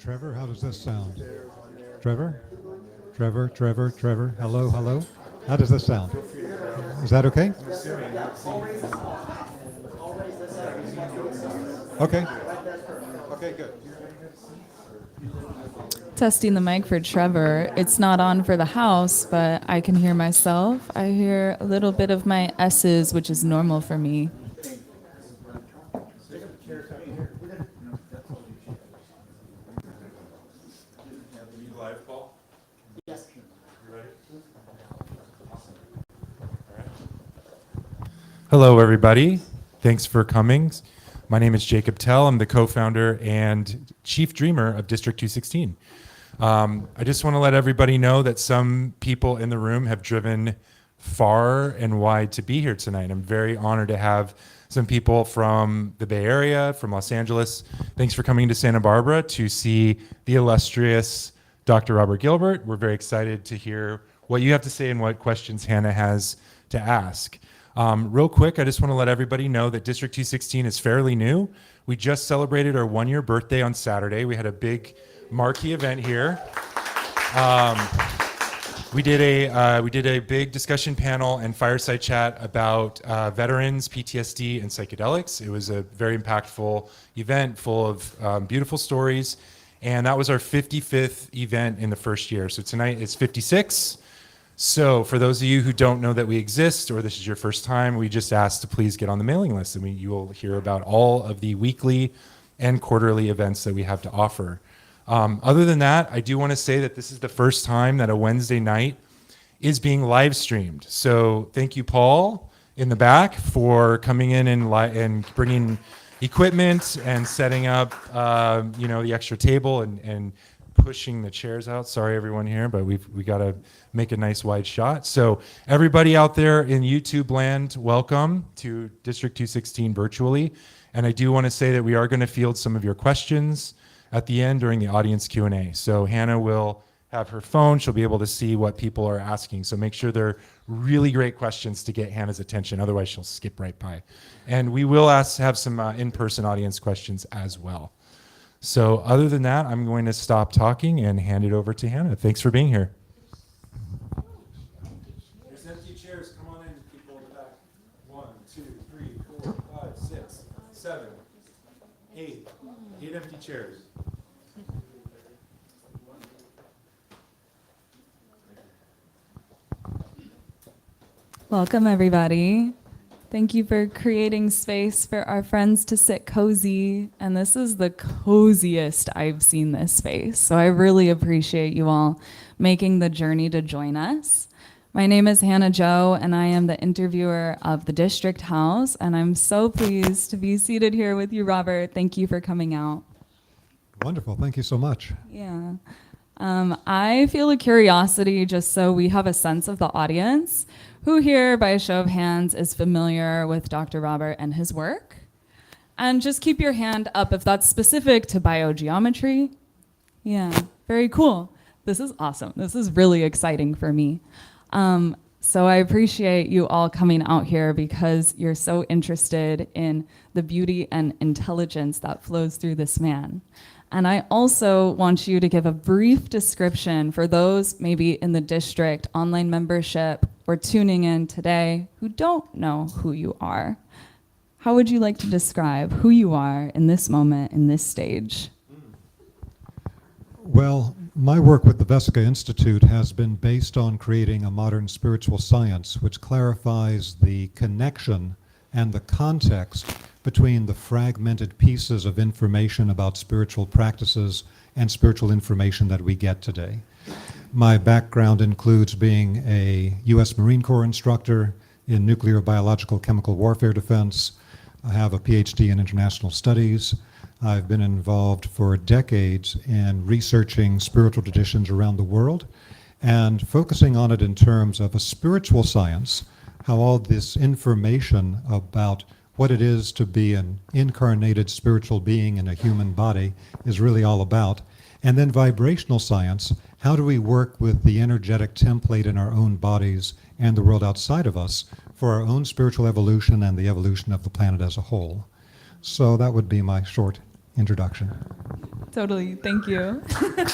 Trevor, how does this sound? Trevor? Trevor, Trevor, Trevor. Hello, hello. How does this sound? Is that okay? Okay. Okay, good. Testing the mic for Trevor. It's not on for the house, but I can hear myself. I hear a little bit of my S's, which is normal for me. Hello, everybody. Thanks for coming. My name is Jacob Tell. I'm the co-founder and chief dreamer of District216. I just want to let everybody know that some people in the room have driven far and wide to be here tonight. I'm very honored to have some people from the Bay Area, from Los Angeles. Thanks for coming to Santa Barbara to see the illustrious Dr. Robert Gilbert. We're very excited to hear what you have to say and what questions Hannah has to ask. Real quick, I just want to let everybody know that District216 is fairly new. We just celebrated our 1-year birthday on Saturday. We had a big marquee event here. We did a big discussion panel and fireside chat about veterans, PTSD, and psychedelics. It was a very impactful event full of beautiful stories. And that was our 55th event in the first year. So tonight is 56. So for those of you who don't know that we exist, or this is your first time, we just ask to please get on the mailing list, and you will hear about all of the weekly and quarterly events that we have to offer. Other than that, I do want to say that this is the first time that a Wednesday night is being live streamed. So thank you, Paul, in the back, for coming in and bringing equipment and setting up, the extra table and pushing the chairs out. Sorry, everyone here, but we got to make a nice wide shot. So everybody out there in YouTube land, welcome to District216 virtually. And I do want to say that we are going to field some of your questions at the end during the audience Q&A. So Hannah will have her phone. She'll be able to see what people are asking. So make sure they're really great questions to get Hannah's attention. Otherwise, she'll skip right by. And we will have some in-person audience questions as well. So other than that, I'm going to stop talking and hand it over to Hannah. Thanks for being here. There's empty chairs. Come on in, people in the back. 1, 2, 3, 4, 5, 6, 7, 8. 8 empty chairs. Welcome, everybody. Thank you for creating space for our friends to sit cozy. And this is the coziest I've seen this space. So I really appreciate you all making the journey to join us. My name is Hannah Jo, and I am the interviewer of the District House. And I'm so pleased to be seated here with you, Robert. Thank you for coming out. Wonderful. Thank you so much. Yeah. I feel a curiosity, just so we have a sense of the audience. Who here, by a show of hands, is familiar with Dr. Robert and his work? And just keep your hand up if that's specific to biogeometry. Yeah, very cool. This is awesome. This is really exciting for me. So I appreciate you all coming out here because you're so interested in the beauty and intelligence that flows through this man. And I also want you to give a brief description for those maybe in the district online membership or tuning in today who don't know who you are. How would you like to describe who you are in this moment, in this stage? Well, my work with the Vesica Institute has been based on creating a modern spiritual science which clarifies the connection and the context between the fragmented pieces of information about spiritual practices and spiritual information that we get today. My background includes being a U.S. Marine Corps instructor in nuclear, biological, chemical warfare defense. I have a PhD in international studies. I've been involved for decades in researching spiritual traditions around the world and focusing on it in terms of a spiritual science, how all this information about what it is to be an incarnated spiritual being in a human body is really all about. And then vibrational science, how do we work with the energetic template in our own bodies and the world outside of us for our own spiritual evolution and the evolution of the planet as a whole. So that would be my short introduction. Totally. Thank you. Thank you.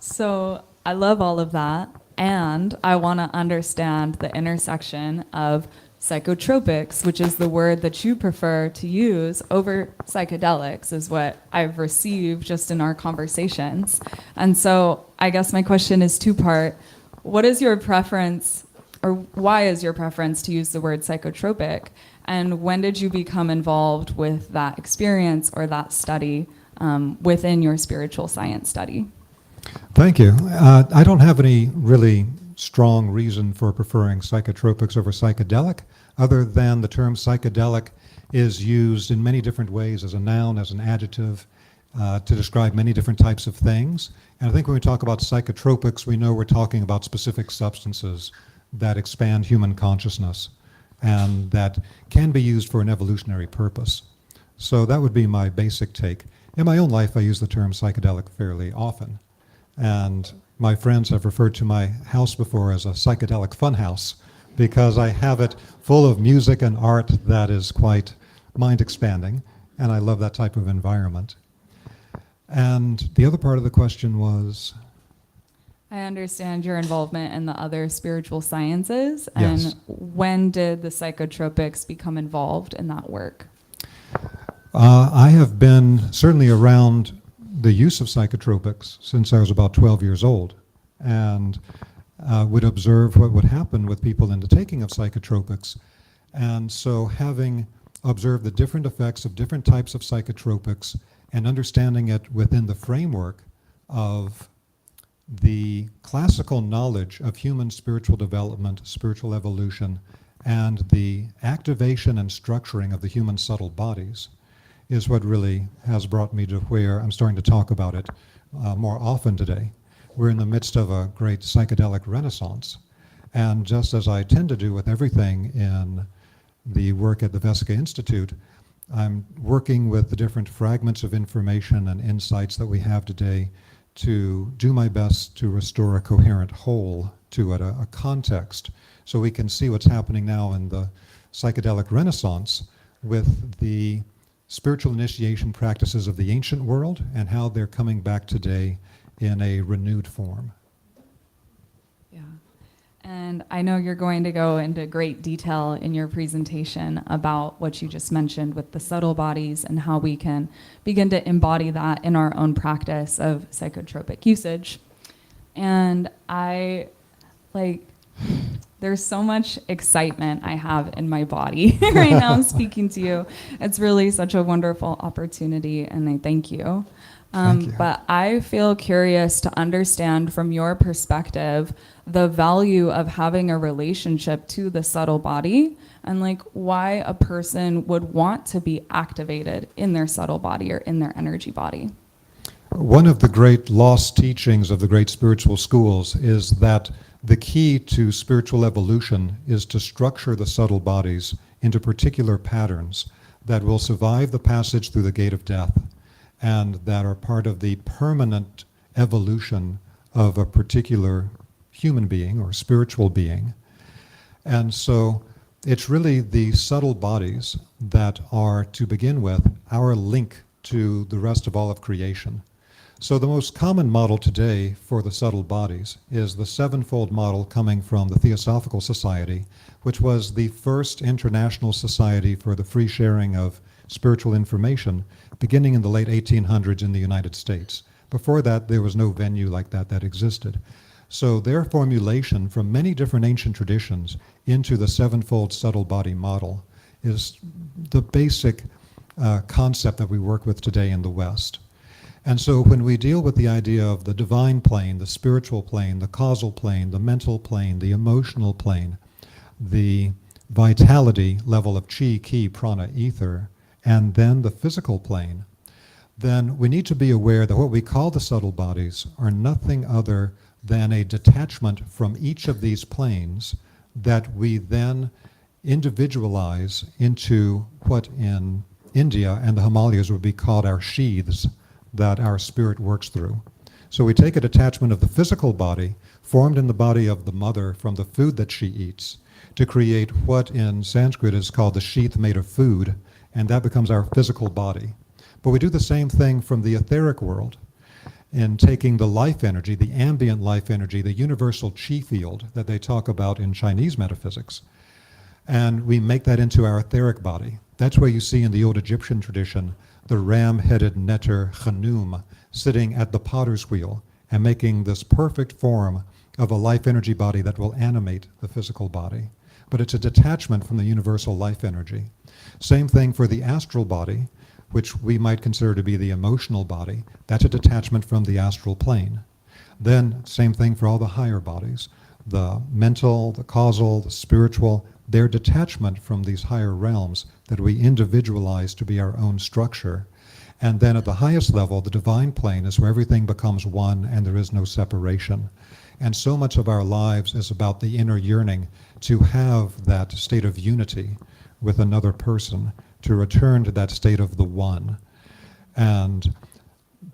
So I love all of that. And I want to understand the intersection of psychotropics, which is the word that you prefer to use over psychedelics, is what I've received just in our conversations. And so I guess my question is two-part. What is your preference, or why is your preference to use the word psychotropic? And when did you become involved with that experience or that study within your spiritual science study? Thank you. I don't have any really strong reason for preferring psychotropics over psychedelic, other than the term psychedelic is used in many different ways as a noun, as an adjective, to describe many different types of things. And I think when we talk about psychotropics, we know we're talking about specific substances that expand human consciousness and that can be used for an evolutionary purpose. So that would be my basic take. In my own life, I use the term psychedelic fairly often. And my friends have referred to my house before as a psychedelic funhouse because I have it full of music and art that is quite mind-expanding, and I love that type of environment. And the other part of the question was? I understand your involvement in the other spiritual sciences, Yes. and when did the psychotropics become involved in that work? I have been certainly around the use of psychotropics since I was about 12 years old, and would observe what would happen with people in the taking of psychotropics. And so having observed the different effects of different types of psychotropics and understanding it within the framework of the classical knowledge of human spiritual development, spiritual evolution, and the activation and structuring of the human subtle bodies is what really has brought me to where I'm starting to talk about it more often today. We're in the midst of a great psychedelic renaissance, and just as I tend to do with everything in the work at the Vesica Institute, I'm working with the different fragments of information and insights that we have today to do my best to restore a coherent whole to it, a context, so we can see what's happening now in the psychedelic renaissance with the spiritual initiation practices of the ancient world and how they're coming back today in a renewed form. Yeah. And I know you're going to go into great detail in your presentation about what you just mentioned with the subtle bodies and how we can begin to embody that in our own practice of psychotropic usage. And there's so much excitement I have in my body right now speaking to you. It's really such a wonderful opportunity, and I thank you. Thank you. But I feel curious to understand from your perspective the value of having a relationship to the subtle body and why a person would want to be activated in their subtle body or in their energy body. One of the great lost teachings of the great spiritual schools is that the key to spiritual evolution is to structure the subtle bodies into particular patterns that will survive the passage through the gate of death and that are part of the permanent evolution of a particular human being or spiritual being. And so it's really the subtle bodies that are, to begin with, our link to the rest of all of creation. So the most common model today for the subtle bodies is the sevenfold model coming from the Theosophical Society, which was the first international society for the free sharing of spiritual information beginning in the late 1800s in the United States. Before that, there was no venue like that existed. So their formulation from many different ancient traditions into the sevenfold subtle body model is the basic concept that we work with today in the West. And so when we deal with the idea of the divine plane, the spiritual plane, the causal plane, the mental plane, the emotional plane, the vitality level of chi, ki, prana, ether, and then the physical plane, then we need to be aware that what we call the subtle bodies are nothing other than a detachment from each of these planes that we then individualize into what in India and the Himalayas would be called our sheaths that our spirit works through. So we take a detachment of the physical body, formed in the body of the mother from the food that she eats. to create what in Sanskrit is called the sheath made of food, and that becomes our physical body. But we do the same thing from the etheric world in taking the life energy, the ambient life energy, the universal chi field that they talk about in Chinese metaphysics, and we make that into our etheric body. That's where you see in the old Egyptian tradition the ram-headed neter Khnum sitting at the potter's wheel and making this perfect form of a life energy body that will animate the physical body. But it's a detachment from the universal life energy. Same thing for the astral body, which we might consider to be the emotional body. That's a detachment from the astral plane. Then same thing for all the higher bodies. The mental, the causal, the spiritual, their detachment from these higher realms that we individualize to be our own structure. And then at the highest level, the divine plane is where everything becomes one and there is no separation. And so much of our lives is about the inner yearning to have that state of unity with another person, to return to that state of the one. And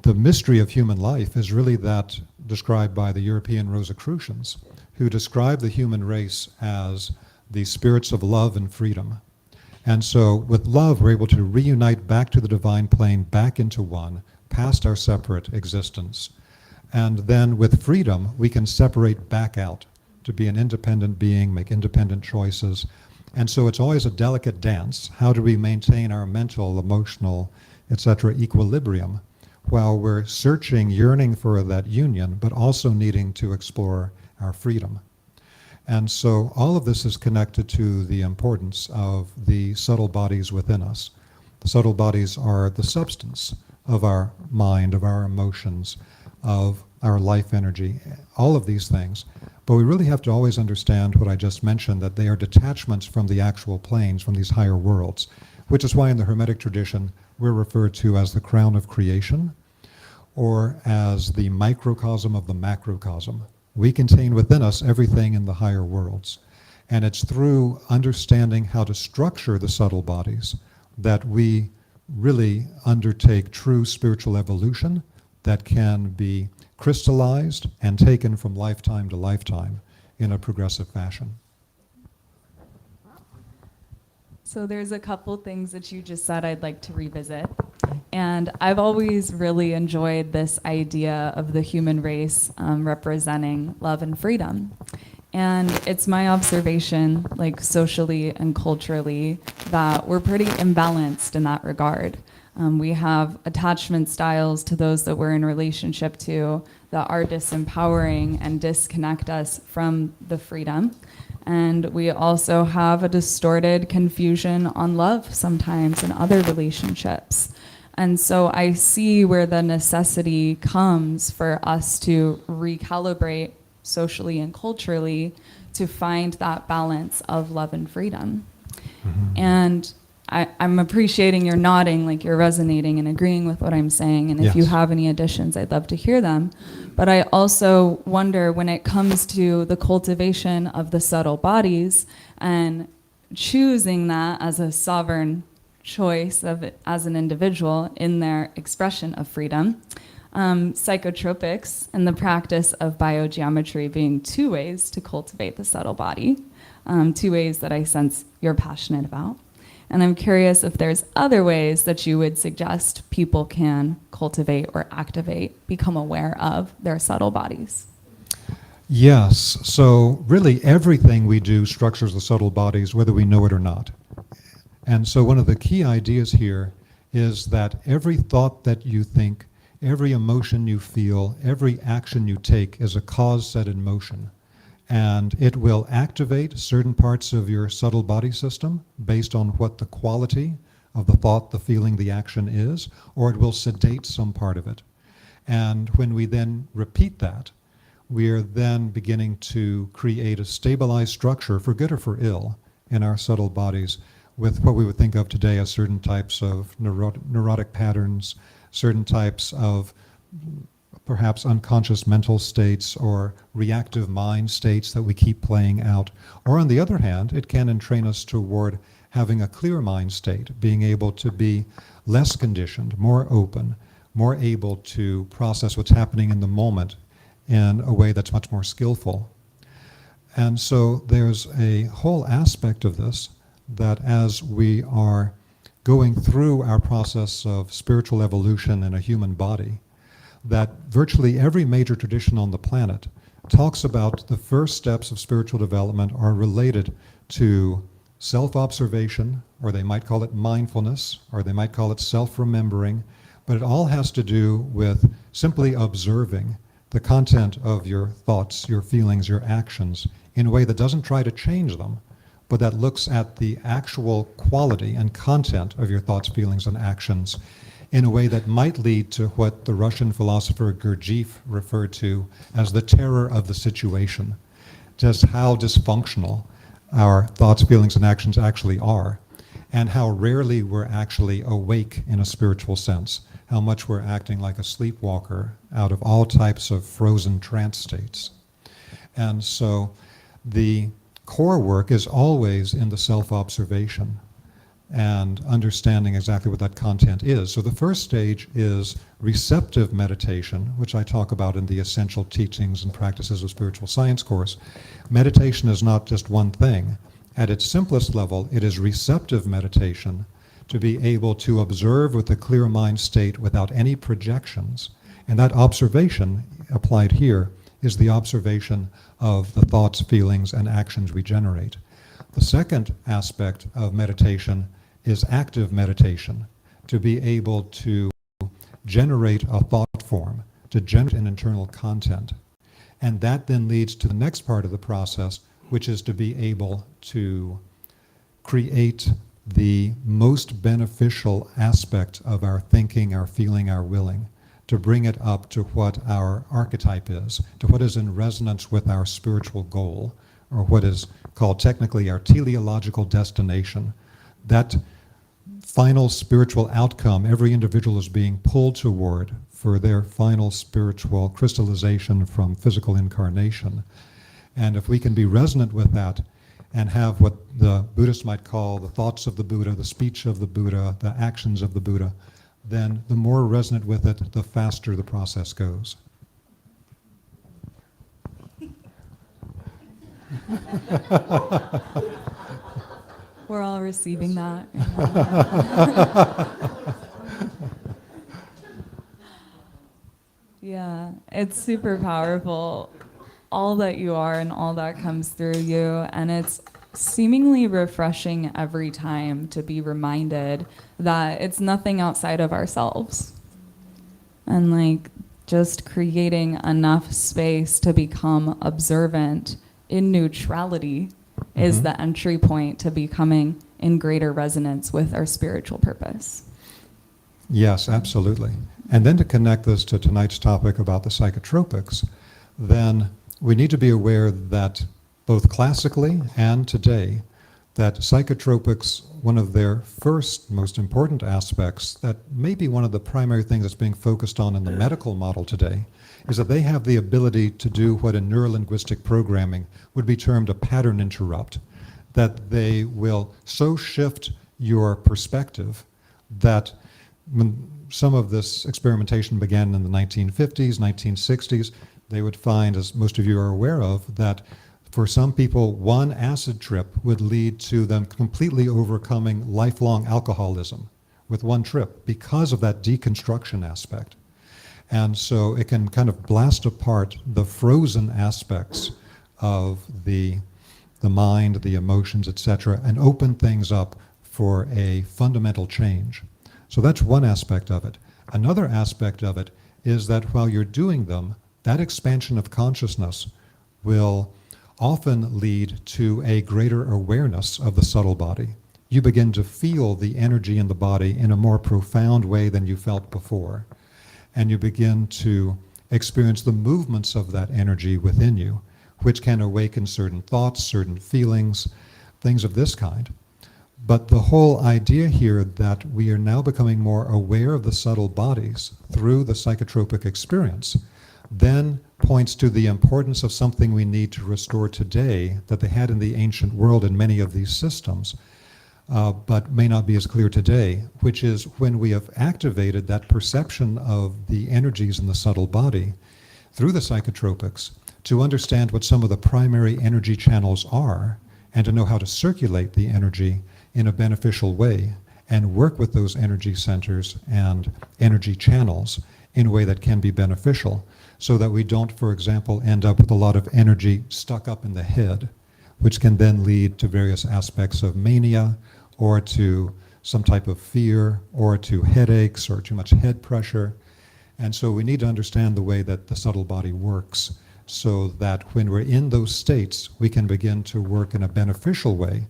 the mystery of human life is really that described by the European Rosicrucians, who describe the human race as the spirits of love and freedom. And so with love, we're able to reunite back to the divine plane, back into one, past our separate existence. And then with freedom, we can separate back out to be an independent being, make independent choices. And so it's always a delicate dance. How do we maintain our mental, emotional, etc. equilibrium while we're searching, yearning for that union, but also needing to explore our freedom? And so all of this is connected to the importance of the subtle bodies within us. The subtle bodies are the substance of our mind, of our emotions, of our life energy, all of these things. But we really have to always understand what I just mentioned, that they are detachments from the actual planes, from these higher worlds, which is why in the Hermetic tradition we're referred to as the crown of creation or as the microcosm of the macrocosm. We contain within us everything in the higher worlds. And it's through understanding how to structure the subtle bodies that we really undertake true spiritual evolution that can be crystallized and taken from lifetime to lifetime in a progressive fashion. So there's a couple things that you just said I'd like to revisit. And I've always really enjoyed this idea of the human race representing love and freedom. And it's my observation, like socially and culturally, that we're pretty imbalanced in that regard. We have attachment styles to those that we're in relationship to that are disempowering and disconnect us from the freedom. And we also have a distorted confusion on love sometimes in other relationships. And so I see where the necessity comes for us to recalibrate socially and culturally to find that balance of love and freedom. Mm-hmm. And I'm appreciating your nodding, like you're resonating and agreeing with what I'm saying. And if you have any additions, I'd love to hear them. But I also wonder when it comes to the cultivation of the subtle bodies and choosing that as a sovereign choice of it as an individual in their expression of freedom, psychotropics and the practice of biogeometry being two ways to cultivate the subtle body, two ways that I sense you're passionate about. And I'm curious if there's other ways that you would suggest people can cultivate or activate, become aware of their subtle bodies. Yes, so really everything we do structures the subtle bodies, whether we know it or not. And so one of the key ideas here is that every thought that you think, every emotion you feel, every action you take is a cause set in motion. And it will activate certain parts of your subtle body system based on what the quality of the thought, the feeling, the action is, or it will sedate some part of it. And when we then repeat that, we are then beginning to create a stabilized structure, for good or for ill, in our subtle bodies with what we would think of today as certain types of neurotic patterns, certain types of perhaps unconscious mental states or reactive mind states that we keep playing out. Or on the other hand, it can entrain us toward having a clear mind state, being able to be less conditioned, more open, more able to process what's happening in the moment in a way that's much more skillful. And so there's a whole aspect of this that as we are going through our process of spiritual evolution in a human body, that virtually every major tradition on the planet talks about the first steps of spiritual development are related to self-observation, or they might call it mindfulness, or they might call it self-remembering, but it all has to do with simply observing the content of your thoughts, your feelings, your actions in a way that doesn't try to change them, but that looks at the actual quality and content of your thoughts, feelings, and actions in a way that might lead to what the Russian philosopher Gurdjieff referred to as the terror of the situation, just how dysfunctional our thoughts, feelings, and actions actually are, and how rarely we're actually awake in a spiritual sense, how much we're acting like a sleepwalker out of all types of frozen trance states. And so the core work is always in the self-observation and understanding exactly what that content is. So the first stage is receptive meditation, which I talk about in the Essential Teachings and Practices of Spiritual Science course. Meditation is not just one thing. At its simplest level, it is receptive meditation to be able to observe with a clear mind state without any projections. And that observation, applied here, is the observation of the thoughts, feelings, and actions we generate. The second aspect of meditation is active meditation, to be able to generate a thought form, to generate an internal content. And that then leads to the next part of the process, which is to be able to create the most beneficial aspect of our thinking, our feeling, our willing, to bring it up to what our archetype is, to what is in resonance with our spiritual goal, or what is called technically our teleological destination. That final spiritual outcome every individual is being pulled toward for their final spiritual crystallization from physical incarnation. And if we can be resonant with that and have what the Buddhists might call the thoughts of the Buddha, the speech of the Buddha, the actions of the Buddha, then the more resonant with it, the faster the process goes. We're all receiving that. Yeah, it's super powerful, all that you are and all that comes through you, and it's seemingly refreshing every time to be reminded that it's nothing outside of ourselves. And like just creating enough space to become observant in neutrality is the entry point to becoming in greater resonance with our spiritual purpose. Yes, absolutely. And then to connect this to tonight's topic about the psychotropics, then we need to be aware that both classically and today, that psychotropics, one of their first most important aspects, that may be one of the primary things that's being focused on in the medical model today, is that they have the ability to do what in neurolinguistic programming would be termed a pattern interrupt, that they will so shift your perspective that when some of this experimentation began in the 1950s, 1960s, they would find, as most of you are aware of, that for some people, one acid trip would lead to them completely overcoming lifelong alcoholism with one trip because of that deconstruction aspect. And so it can kind of blast apart the frozen aspects of the mind, the emotions, etc., and open things up for a fundamental change. So that's one aspect of it. Another aspect of it is that while you're doing them, that expansion of consciousness will often lead to a greater awareness of the subtle body. You begin to feel the energy in the body in a more profound way than you felt before. And you begin to experience the movements of that energy within you, which can awaken certain thoughts, certain feelings, things of this kind. But the whole idea here that we are now becoming more aware of the subtle bodies through the psychotropic experience then points to the importance of something we need to restore today that they had in the ancient world in many of these systems, but may not be as clear today, which is when we have activated that perception of the energies in the subtle body, through the psychotropics to understand what some of the primary energy channels are and to know how to circulate the energy in a beneficial way and work with those energy centers and energy channels in a way that can be beneficial so that we don't, for example, end up with a lot of energy stuck up in the head, which can then lead to various aspects of mania or to some type of fear or to headaches or too much head pressure. And so we need to understand the way that the subtle body works so that when we're in those states, we can begin to work in a beneficial way,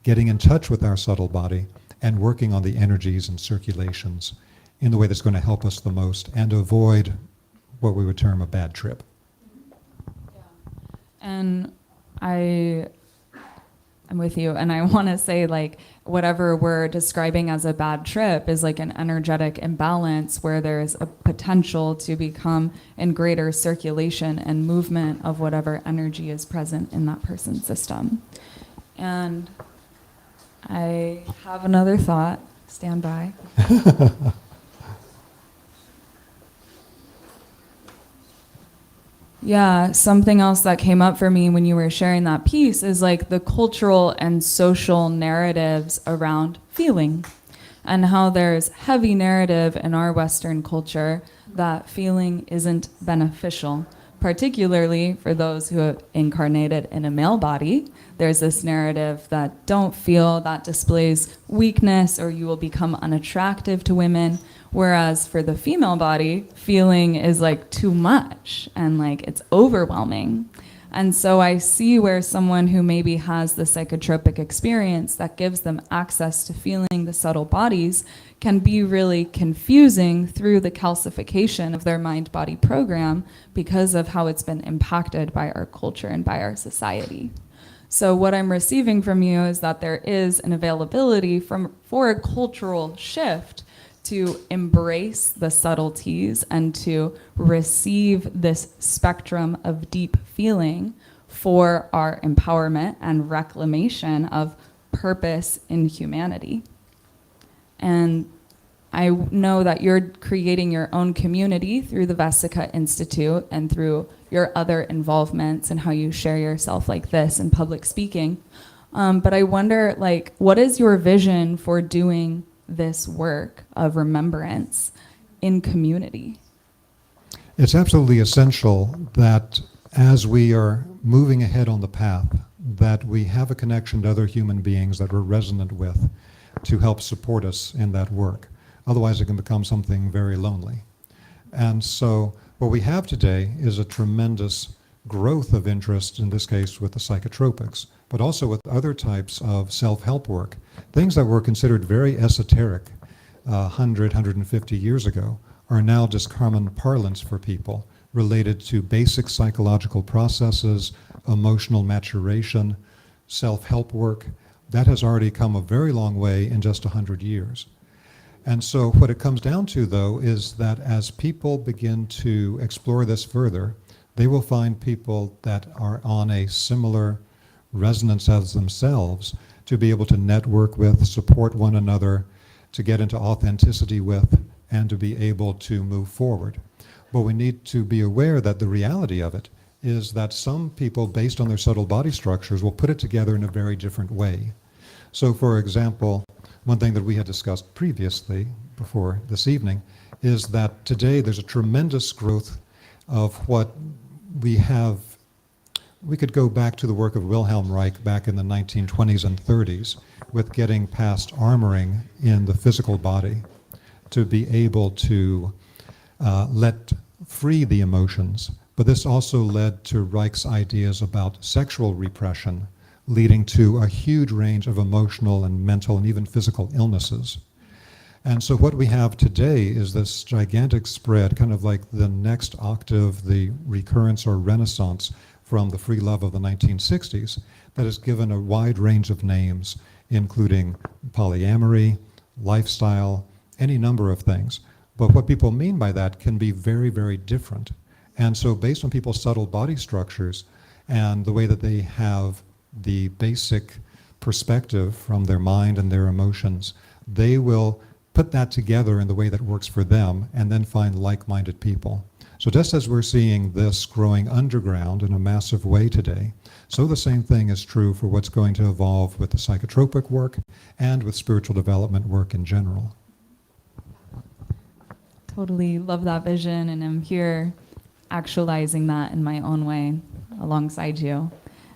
getting in touch with our subtle body and working on the energies and circulations in the way that's going to help us the most and avoid what we would term a bad trip. And I'm with you, and I want to say, like, whatever we're describing as a bad trip is like an energetic imbalance where there's a potential to become in greater circulation and movement of whatever energy is present in that person's system. And I have another thought. Stand by. Yeah, something else that came up for me when you were sharing that piece is like the cultural and social narratives around feeling and how there's heavy narrative in our Western culture that feeling isn't beneficial, particularly for those who have incarnated in a male body. There's this narrative that don't feel, that displays weakness or you will become unattractive to women. Whereas for the female body, feeling is like too much and like it's overwhelming. And so I see where someone who maybe has the psychotropic experience that gives them access to feeling the subtle bodies can be really confusing through the calcification of their mind-body program because of how it's been impacted by our culture and by our society. So what I'm receiving from you is that there is an availability for a cultural shift to embrace the subtleties and to receive this spectrum of deep feeling for our empowerment and reclamation of purpose in humanity. And I know that you're creating your own community through the Vesica Institute and through your other involvements and how you share yourself like this in public speaking. But I wonder, like, what is your vision for doing this work of remembrance in community? It's absolutely essential that as we are moving ahead on the path, that we have a connection to other human beings that we're resonant with to help support us in that work. Otherwise, it can become something very lonely. And so what we have today is a tremendous growth of interest, in this case with the psychotropics, but also with other types of self-help work. Things that were considered very esoteric 150 years ago are now just common parlance for people related to basic psychological processes, emotional maturation, self-help work. That has already come a very long way in just 100 years. And so what it comes down to, though, is that as people begin to explore this further, they will find people that are on a similar resonance as themselves to be able to network with, support one another, to get into authenticity with, and to be able to move forward. But we need to be aware that the reality of it is that some people, based on their subtle body structures, will put it together in a very different way. So, for example, one thing that we had discussed previously, before this evening, is that today there's a tremendous growth of what we have. We could go back to the work of Wilhelm Reich back in the 1920s and 30s with getting past armoring in the physical body to be able to let free the emotions. But this also led to Reich's ideas about sexual repression, leading to a huge range of emotional and mental and even physical illnesses. And so what we have today is this gigantic spread, kind of like the next octave, the recurrence or renaissance from the free love of the 1960s, that has given a wide range of names, including polyamory, lifestyle, any number of things. But what people mean by that can be very, very different. And so based on people's subtle body structures and the way that they have the basic perspective from their mind and their emotions, they will put that together in the way that works for them and then find like-minded people. So just as we're seeing this growing underground in a massive way today, so the same thing is true for what's going to evolve with the psychotropic work and with spiritual development work in general. Totally love that vision, and I'm here actualizing that in my own way alongside you.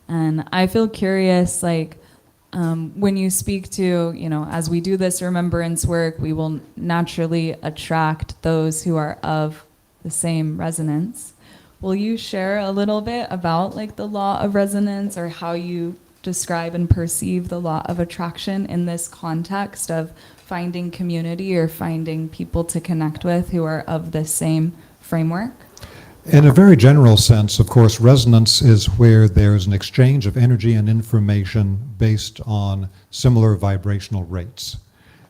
And I feel curious, like, when you speak to, as we do this remembrance work, we will naturally attract those who are of the same resonance. Will you share a little bit about like the law of resonance, or how you describe and perceive the law of attraction in this context of finding community or finding people to connect with who are of the same framework? In a very general sense, of course, resonance is where there's an exchange of energy and information based on similar vibrational rates.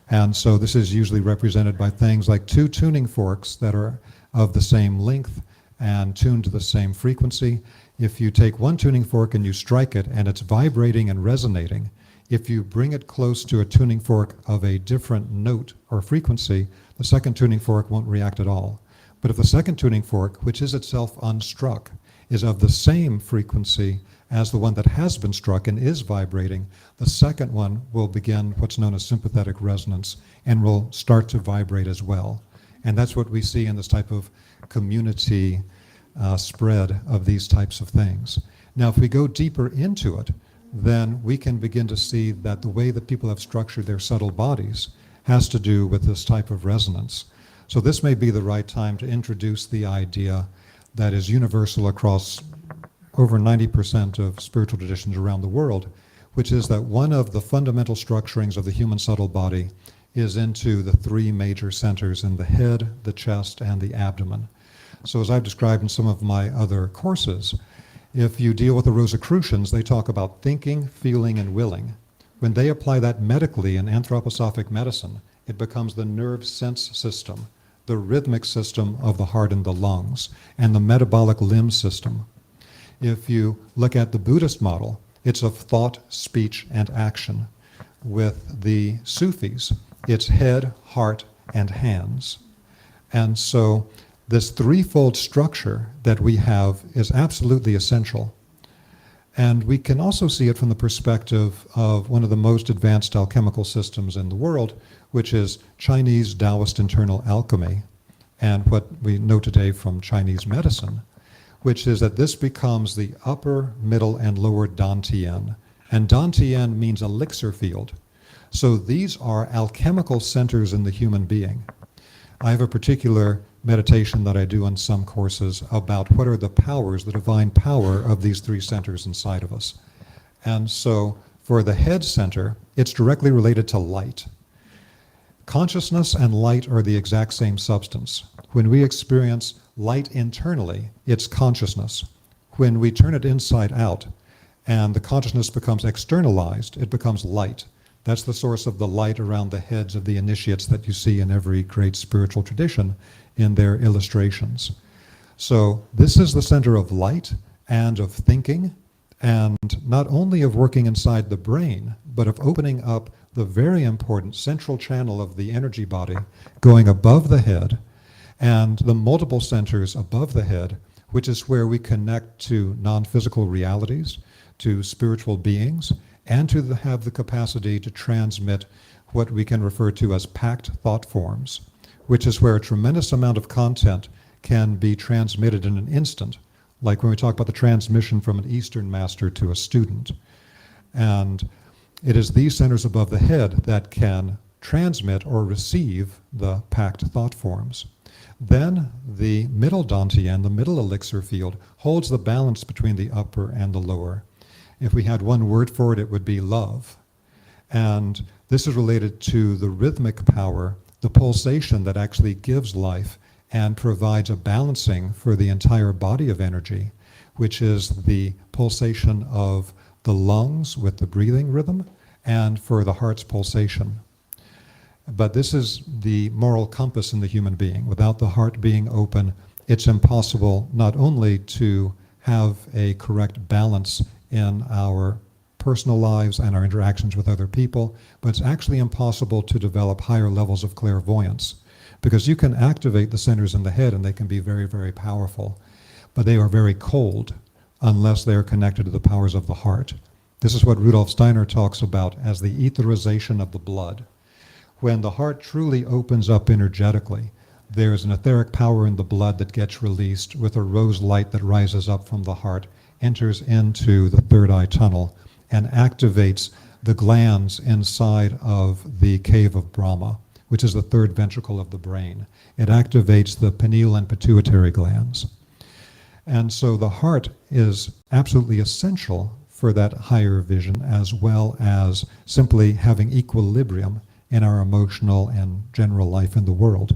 And so this is usually represented by things like two tuning forks that are of the same length and tuned to the same frequency. If you take one tuning fork and you strike it and it's vibrating and resonating, if you bring it close to a tuning fork of a different note or frequency, the second tuning fork won't react at all. But if the second tuning fork, which is itself unstruck, is of the same frequency as the one that has been struck and is vibrating, the second one will begin what's known as sympathetic resonance and will start to vibrate as well. And that's what we see in this type of community spread of these types of things. Now, if we go deeper into it, then we can begin to see that the way that people have structured their subtle bodies has to do with this type of resonance. So this may be the right time to introduce the idea that is universal across over 90% of spiritual traditions around the world, which is that one of the fundamental structurings of the human subtle body is into the three major centers in the head, the chest, and the abdomen. So as I've described in some of my other courses, if you deal with the Rosicrucians, they talk about thinking, feeling, and willing. When they apply that medically in anthroposophic medicine, it becomes the nerve sense system, the rhythmic system of the heart and the lungs, and the metabolic limb system. If you look at the Buddhist model, it's of thought, speech, and action. With the Sufis, it's head, heart, and hands. And so this threefold structure that we have is absolutely essential. And we can also see it from the perspective of one of the most advanced alchemical systems in the world, which is Chinese Taoist internal alchemy, and what we know today from Chinese medicine, which is that this becomes the upper, middle, and lower Dantian. And Dantian means elixir field. So these are alchemical centers in the human being. I have a particular meditation that I do in some courses about what are the powers, the divine power of these three centers inside of us. And so for the head center, it's directly related to light. Consciousness and light are the exact same substance. When we experience light internally, it's consciousness. When we turn it inside out and the consciousness becomes externalized, it becomes light. That's the source of the light around the heads of the initiates that you see in every great spiritual tradition in their illustrations. So this is the center of light and of thinking, and not only of working inside the brain, but of opening up the very important central channel of the energy body going above the head and the multiple centers above the head, which is where we connect to non-physical realities, to spiritual beings, and to have the capacity to transmit what we can refer to as packed thought forms, which is where a tremendous amount of content can be transmitted in an instant, like when we talk about the transmission from an Eastern master to a student. And it is these centers above the head that can transmit or receive the packed thought forms. Then the middle Dantian, the middle elixir field, holds the balance between the upper and the lower. If we had one word for it, it would be love. And this is related to the rhythmic power, the pulsation that actually gives life and provides a balancing for the entire body of energy, which is the pulsation of the lungs with the breathing rhythm and for the heart's pulsation. But this is the moral compass in the human being. Without the heart being open, it's impossible not only to have a correct balance in our personal lives and our interactions with other people, but it's actually impossible to develop higher levels of clairvoyance, because you can activate the centers in the head and they can be very, very powerful, but they are very cold unless they are connected to the powers of the heart. This is what Rudolf Steiner talks about as the etherization of the blood. When the heart truly opens up energetically, there's an etheric power in the blood that gets released with a rose light that rises up from the heart, enters into the third eye tunnel, and activates the glands inside of the cave of Brahma, which is the third ventricle of the brain. It activates the pineal and pituitary glands. And so the heart is absolutely essential for that higher vision, as well as simply having equilibrium in our emotional and general life in the world.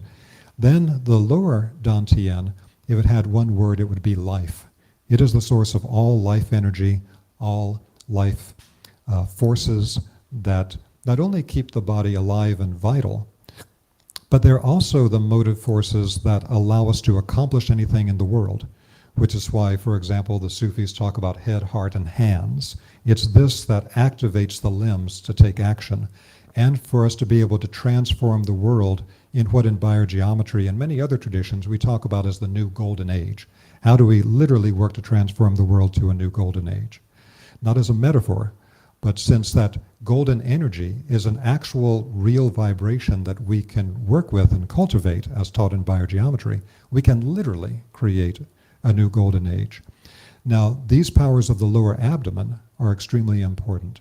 Then the lower Dantian, if it had one word, it would be life. It is the source of all life energy, all life forces that not only keep the body alive and vital, but they're also the motive forces that allow us to accomplish anything in the world, which is why, for example, the Sufis talk about head, heart, and hands. It's this that activates the limbs to take action, and for us to be able to transform the world in what in biogeometry and many other traditions we talk about as the new golden age. How do we literally work to transform the world to a new golden age? Not as a metaphor, but since that golden energy is an actual real vibration that we can work with and cultivate as taught in biogeometry, we can literally create a new golden age. Now, these powers of the lower abdomen are extremely important,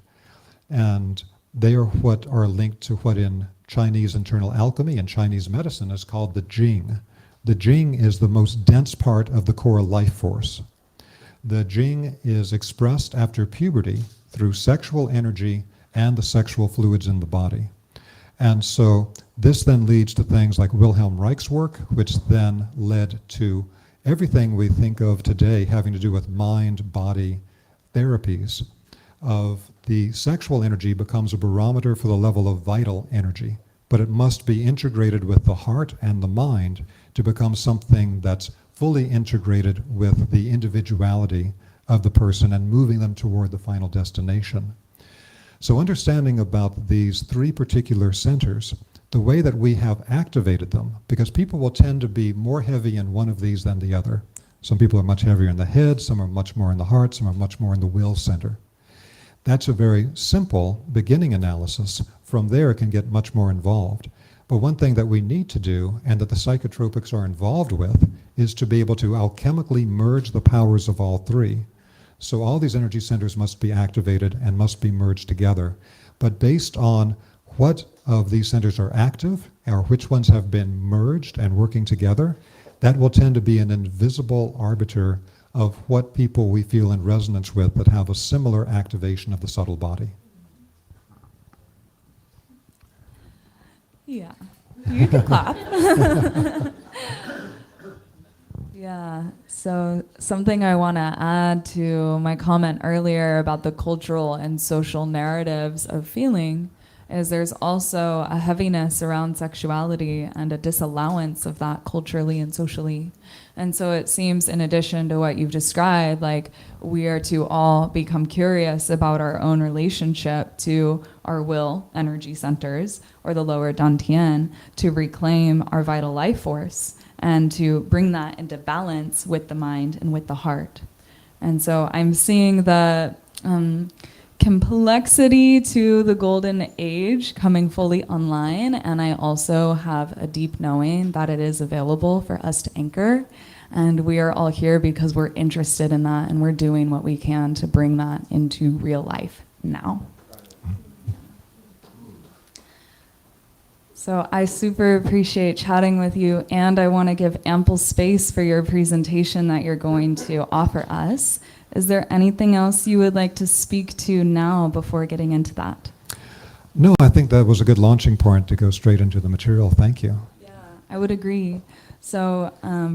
and they are what are linked to what in Chinese internal alchemy and Chinese medicine is called the Jing. The Jing is the most dense part of the core life force. The Jing is expressed after puberty through sexual energy and the sexual fluids in the body. And so this then leads to things like Wilhelm Reich's work, which then led to everything we think of today having to do with mind-body therapies. Of the sexual energy becomes a barometer for the level of vital energy, but it must be integrated with the heart and the mind to become something that's fully integrated with the individuality of the person and moving them toward the final destination. So understanding about these three particular centers, the way that we have activated them, because people will tend to be more heavy in one of these than the other. Some people are much heavier in the head, some are much more in the heart, some are much more in the will center. That's a very simple beginning analysis. From there it can get much more involved. But one thing that we need to do, and that the psychotropics are involved with, is to be able to alchemically merge the powers of all three. So all these energy centers must be activated and must be merged together. But based on what of these centers are active, or which ones have been merged and working together, that will tend to be an invisible arbiter of what people we feel in resonance with that have a similar activation of the subtle body. Yeah, you can clap. Yeah, so something I want to add to my comment earlier about the cultural and social narratives of feeling is there's also a heaviness around sexuality and a disallowance of that culturally and socially. And so it seems, in addition to what you've described, like we are to all become curious about our own relationship to our will energy centers, or the lower dantian, to reclaim our vital life force and to bring that into balance with the mind and with the heart. And so I'm seeing the complexity to the golden age coming fully online, and I also have a deep knowing that it is available for us to anchor, and we are all here because we're interested in that, and we're doing what we can to bring that into real life now. So I super appreciate chatting with you, and I want to give ample space for your presentation that you're going to offer us. Is there anything else you would like to speak to now before getting into that? No, I think that was a good launching point to go straight into the material. Thank you. Yeah, I would agree. So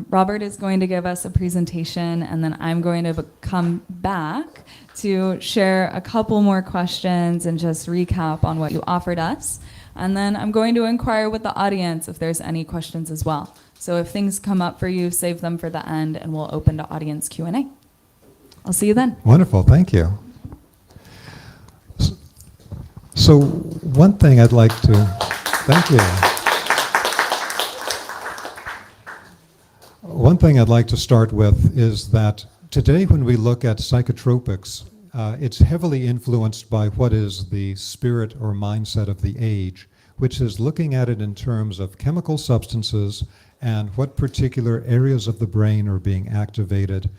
Robert is going to give us a presentation, and then I'm going to come back to share a couple more questions and just recap on what you offered us. And then I'm going to inquire with the audience if there's any questions as well. So if things come up for you, save them for the end, and we'll open to audience Q&A. I'll see you then. Wonderful, thank you. So one thing I'd like to, thank you. one thing I'd like to start with is that today when we look at psychotropics, it's heavily influenced by what is the spirit or mindset of the age, which is looking at it in terms of chemical substances and what particular areas of the brain are being activated,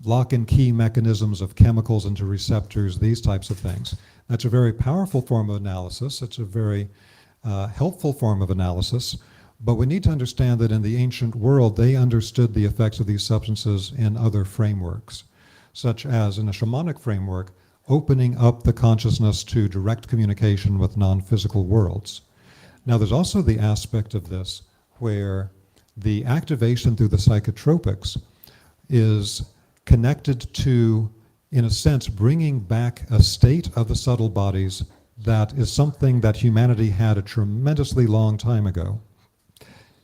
lock and key mechanisms of chemicals into receptors, these types of things. That's a very powerful form of analysis. It's a very helpful form of analysis. But we need to understand that in the ancient world, they understood the effects of these substances in other frameworks, such as in a shamanic framework, opening up the consciousness to direct communication with non-physical worlds. Now, there's also the aspect of this where the activation through the psychotropics is connected to, in a sense, bringing back a state of the subtle bodies that is something that humanity had a tremendously long time ago.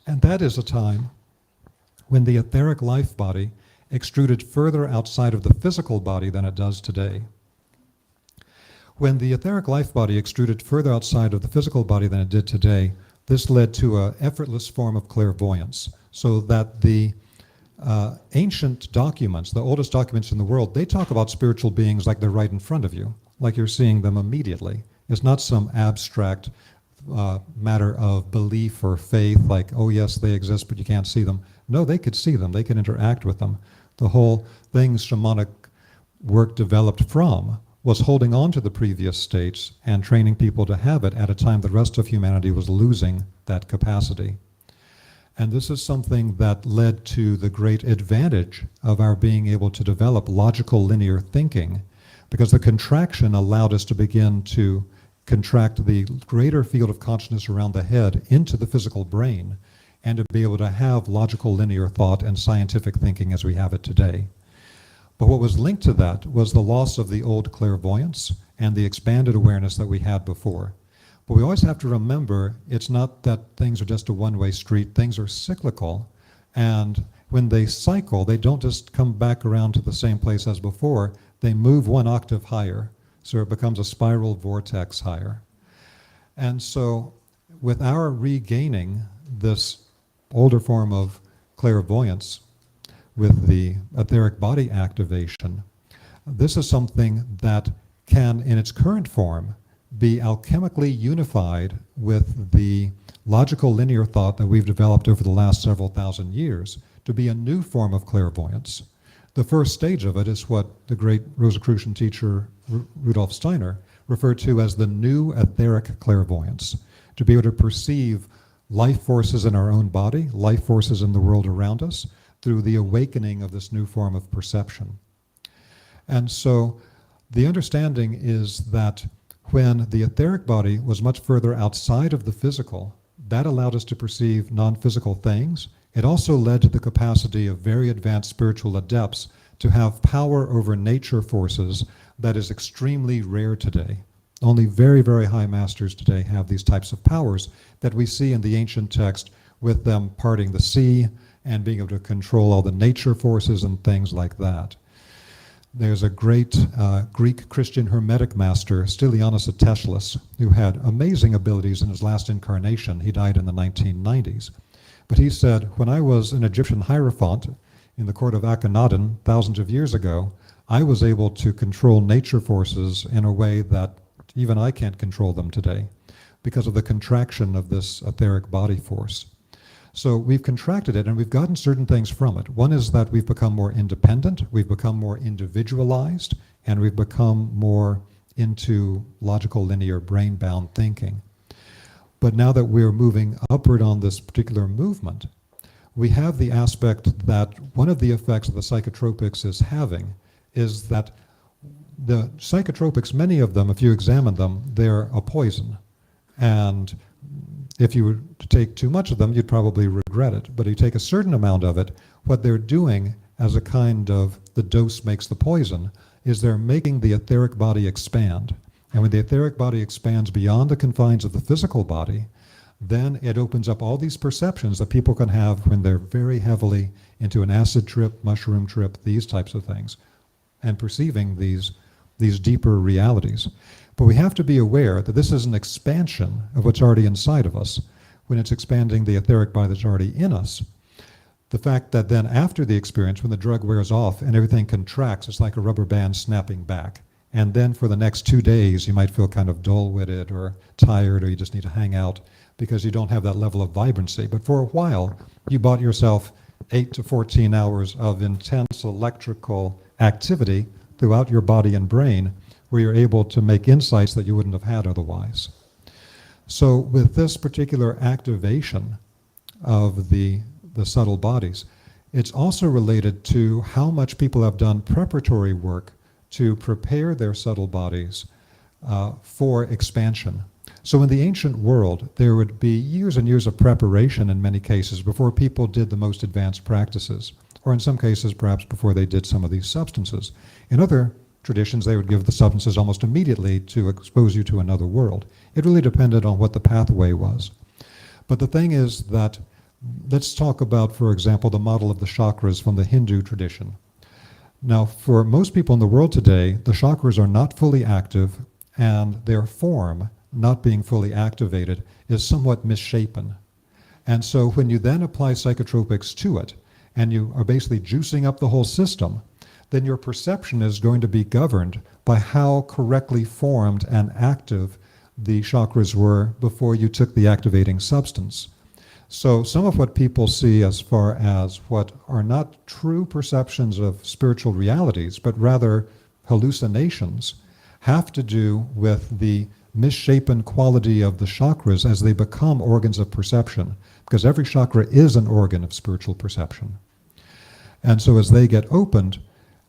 And that is a time when the etheric life body extruded further outside of the physical body than it does today. When the etheric life body extruded further outside of the physical body than it did today, this led to an effortless form of clairvoyance, so that the ancient documents, the oldest documents in the world, they talk about spiritual beings like they're right in front of you, like you're seeing them immediately. It's not some abstract matter of belief or faith, like, oh yes, they exist, but you can't see them. No, they could see them. They could interact with them. The whole thing shamanic work developed from was holding on to the previous states and training people to have it at a time the rest of humanity was losing that capacity. And this is something that led to the great advantage of our being able to develop logical linear thinking, because the contraction allowed us to begin to contract the greater field of consciousness around the head into the physical brain, and to be able to have logical linear thought and scientific thinking as we have it today. But what was linked to that was the loss of the old clairvoyance and the expanded awareness that we had before. But we always have to remember, it's not that things are just a one-way street. Things are cyclical, and when they cycle, they don't just come back around to the same place as before. They move one octave higher, so it becomes a spiral vortex higher. And so with our regaining this older form of clairvoyance with the etheric body activation, this is something that can, in its current form, be alchemically unified with the logical linear thought that we've developed over the last several thousand years to be a new form of clairvoyance. The first stage of it is what the great Rosicrucian teacher Rudolf Steiner referred to as the new etheric clairvoyance, to be able to perceive life forces in our own body, life forces in the world around us, through the awakening of this new form of perception. And so the understanding is that when the etheric body was much further outside of the physical, that allowed us to perceive non-physical things. It also led to the capacity of very advanced spiritual adepts to have power over nature forces that is extremely rare today. Only very, very high masters today have these types of powers that we see in the ancient text, with them parting the sea and being able to control all the nature forces and things like that. There's a great Greek Christian Hermetic master, Stylianos Ateshlis, who had amazing abilities in his last incarnation. He died in the 1990s. But he said, when I was an Egyptian hierophant in the court of Akhenaten thousands of years ago, I was able to control nature forces in a way that even I can't control them today because of the contraction of this etheric body force. So we've contracted it, and we've gotten certain things from it. One is that we've become more independent, we've become more individualized, and we've become more into logical, linear, brain-bound thinking. But now that we're moving upward on this particular movement, we have the aspect that one of the effects that the psychotropics is having is that the psychotropics, many of them, if you examine them, they're a poison. And if you were to take too much of them, you'd probably regret it. But if you take a certain amount of it, what they're doing as a kind of the dose makes the poison is they're making the etheric body expand. And when the etheric body expands beyond the confines of the physical body, then it opens up all these perceptions that people can have when they're very heavily into an acid trip, mushroom trip, these types of things, and perceiving these deeper realities. But we have to be aware that this is an expansion of what's already inside of us. When it's expanding the etheric body that's already in us, The fact that then after the experience, when the drug wears off and everything contracts, it's like a rubber band snapping back. And then for the next 2 days, you might feel kind of dull-witted or tired, or you just need to hang out because you don't have that level of vibrancy. But for a while, you bought yourself 8 to 14 hours of intense electrical activity throughout your body and brain, where you're able to make insights that you wouldn't have had otherwise. So with this particular activation of the subtle bodies, it's also related to how much people have done preparatory work to prepare their subtle bodies for expansion. So in the ancient world, there would be years and years of preparation in many cases before people did the most advanced practices, or in some cases perhaps before they did some of these substances. In other traditions, they would give the substances almost immediately to expose you to another world. It really depended on what the pathway was. But the thing is that, let's talk about, for example, the model of the chakras from the Hindu tradition. Now, for most people in the world today, the chakras are not fully active, and their form, not being fully activated, is somewhat misshapen. And so when you then apply psychotropics to it, and you are basically juicing up the whole system, then your perception is going to be governed by how correctly formed and active the chakras were before you took the activating substance. So some of what people see as far as what are not true perceptions of spiritual realities, but rather hallucinations, have to do with the misshapen quality of the chakras as they become organs of perception, because every chakra is an organ of spiritual perception. And so as they get opened,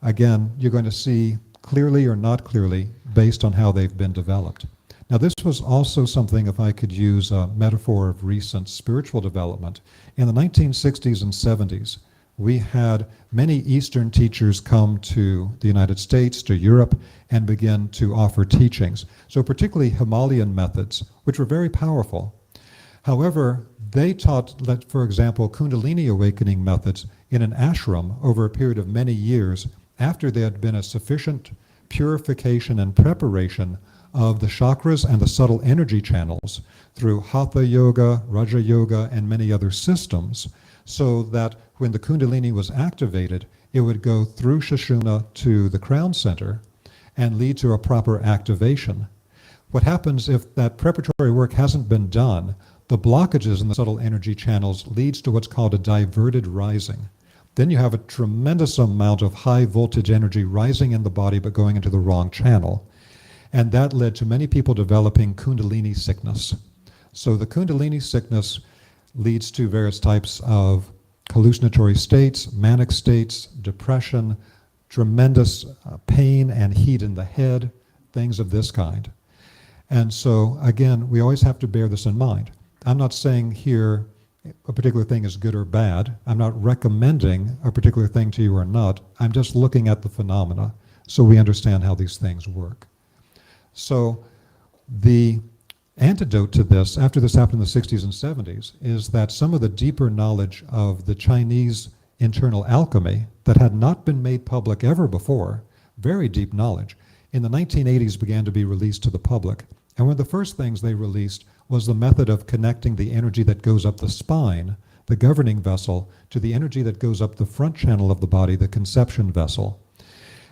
again, you're going to see clearly or not clearly based on how they've been developed. Now, this was also something, if I could use a metaphor of recent spiritual development. In the 1960s and 70s, we had many Eastern teachers come to the United States, to Europe, and begin to offer teachings. So particularly Himalayan methods, which were very powerful. However, they taught, for example, Kundalini awakening methods in an ashram over a period of many years after there had been a sufficient purification and preparation of the chakras and the subtle energy channels through Hatha Yoga, Raja Yoga, and many other systems, so that when the Kundalini was activated, it would go through Sushumna to the crown center and lead to a proper activation. What happens if that preparatory work hasn't been done, the blockages in the subtle energy channels leads to what's called a diverted rising. Then you have a tremendous amount of high voltage energy rising in the body but going into the wrong channel. And that led to many people developing Kundalini sickness. So the Kundalini sickness leads to various types of hallucinatory states, manic states, depression, tremendous pain and heat in the head, things of this kind. And so, again, we always have to bear this in mind. I'm not saying here a particular thing is good or bad. I'm not recommending a particular thing to you or not. I'm just looking at the phenomena so we understand how these things work. So the antidote to this, after this happened in the 60s and 70s, is that some of the deeper knowledge of the Chinese internal alchemy that had not been made public ever before, very deep knowledge, in the 1980s began to be released to the public. And one of the first things they released was the method of connecting the energy that goes up the spine, the governing vessel, to the energy that goes up the front channel of the body, the conception vessel.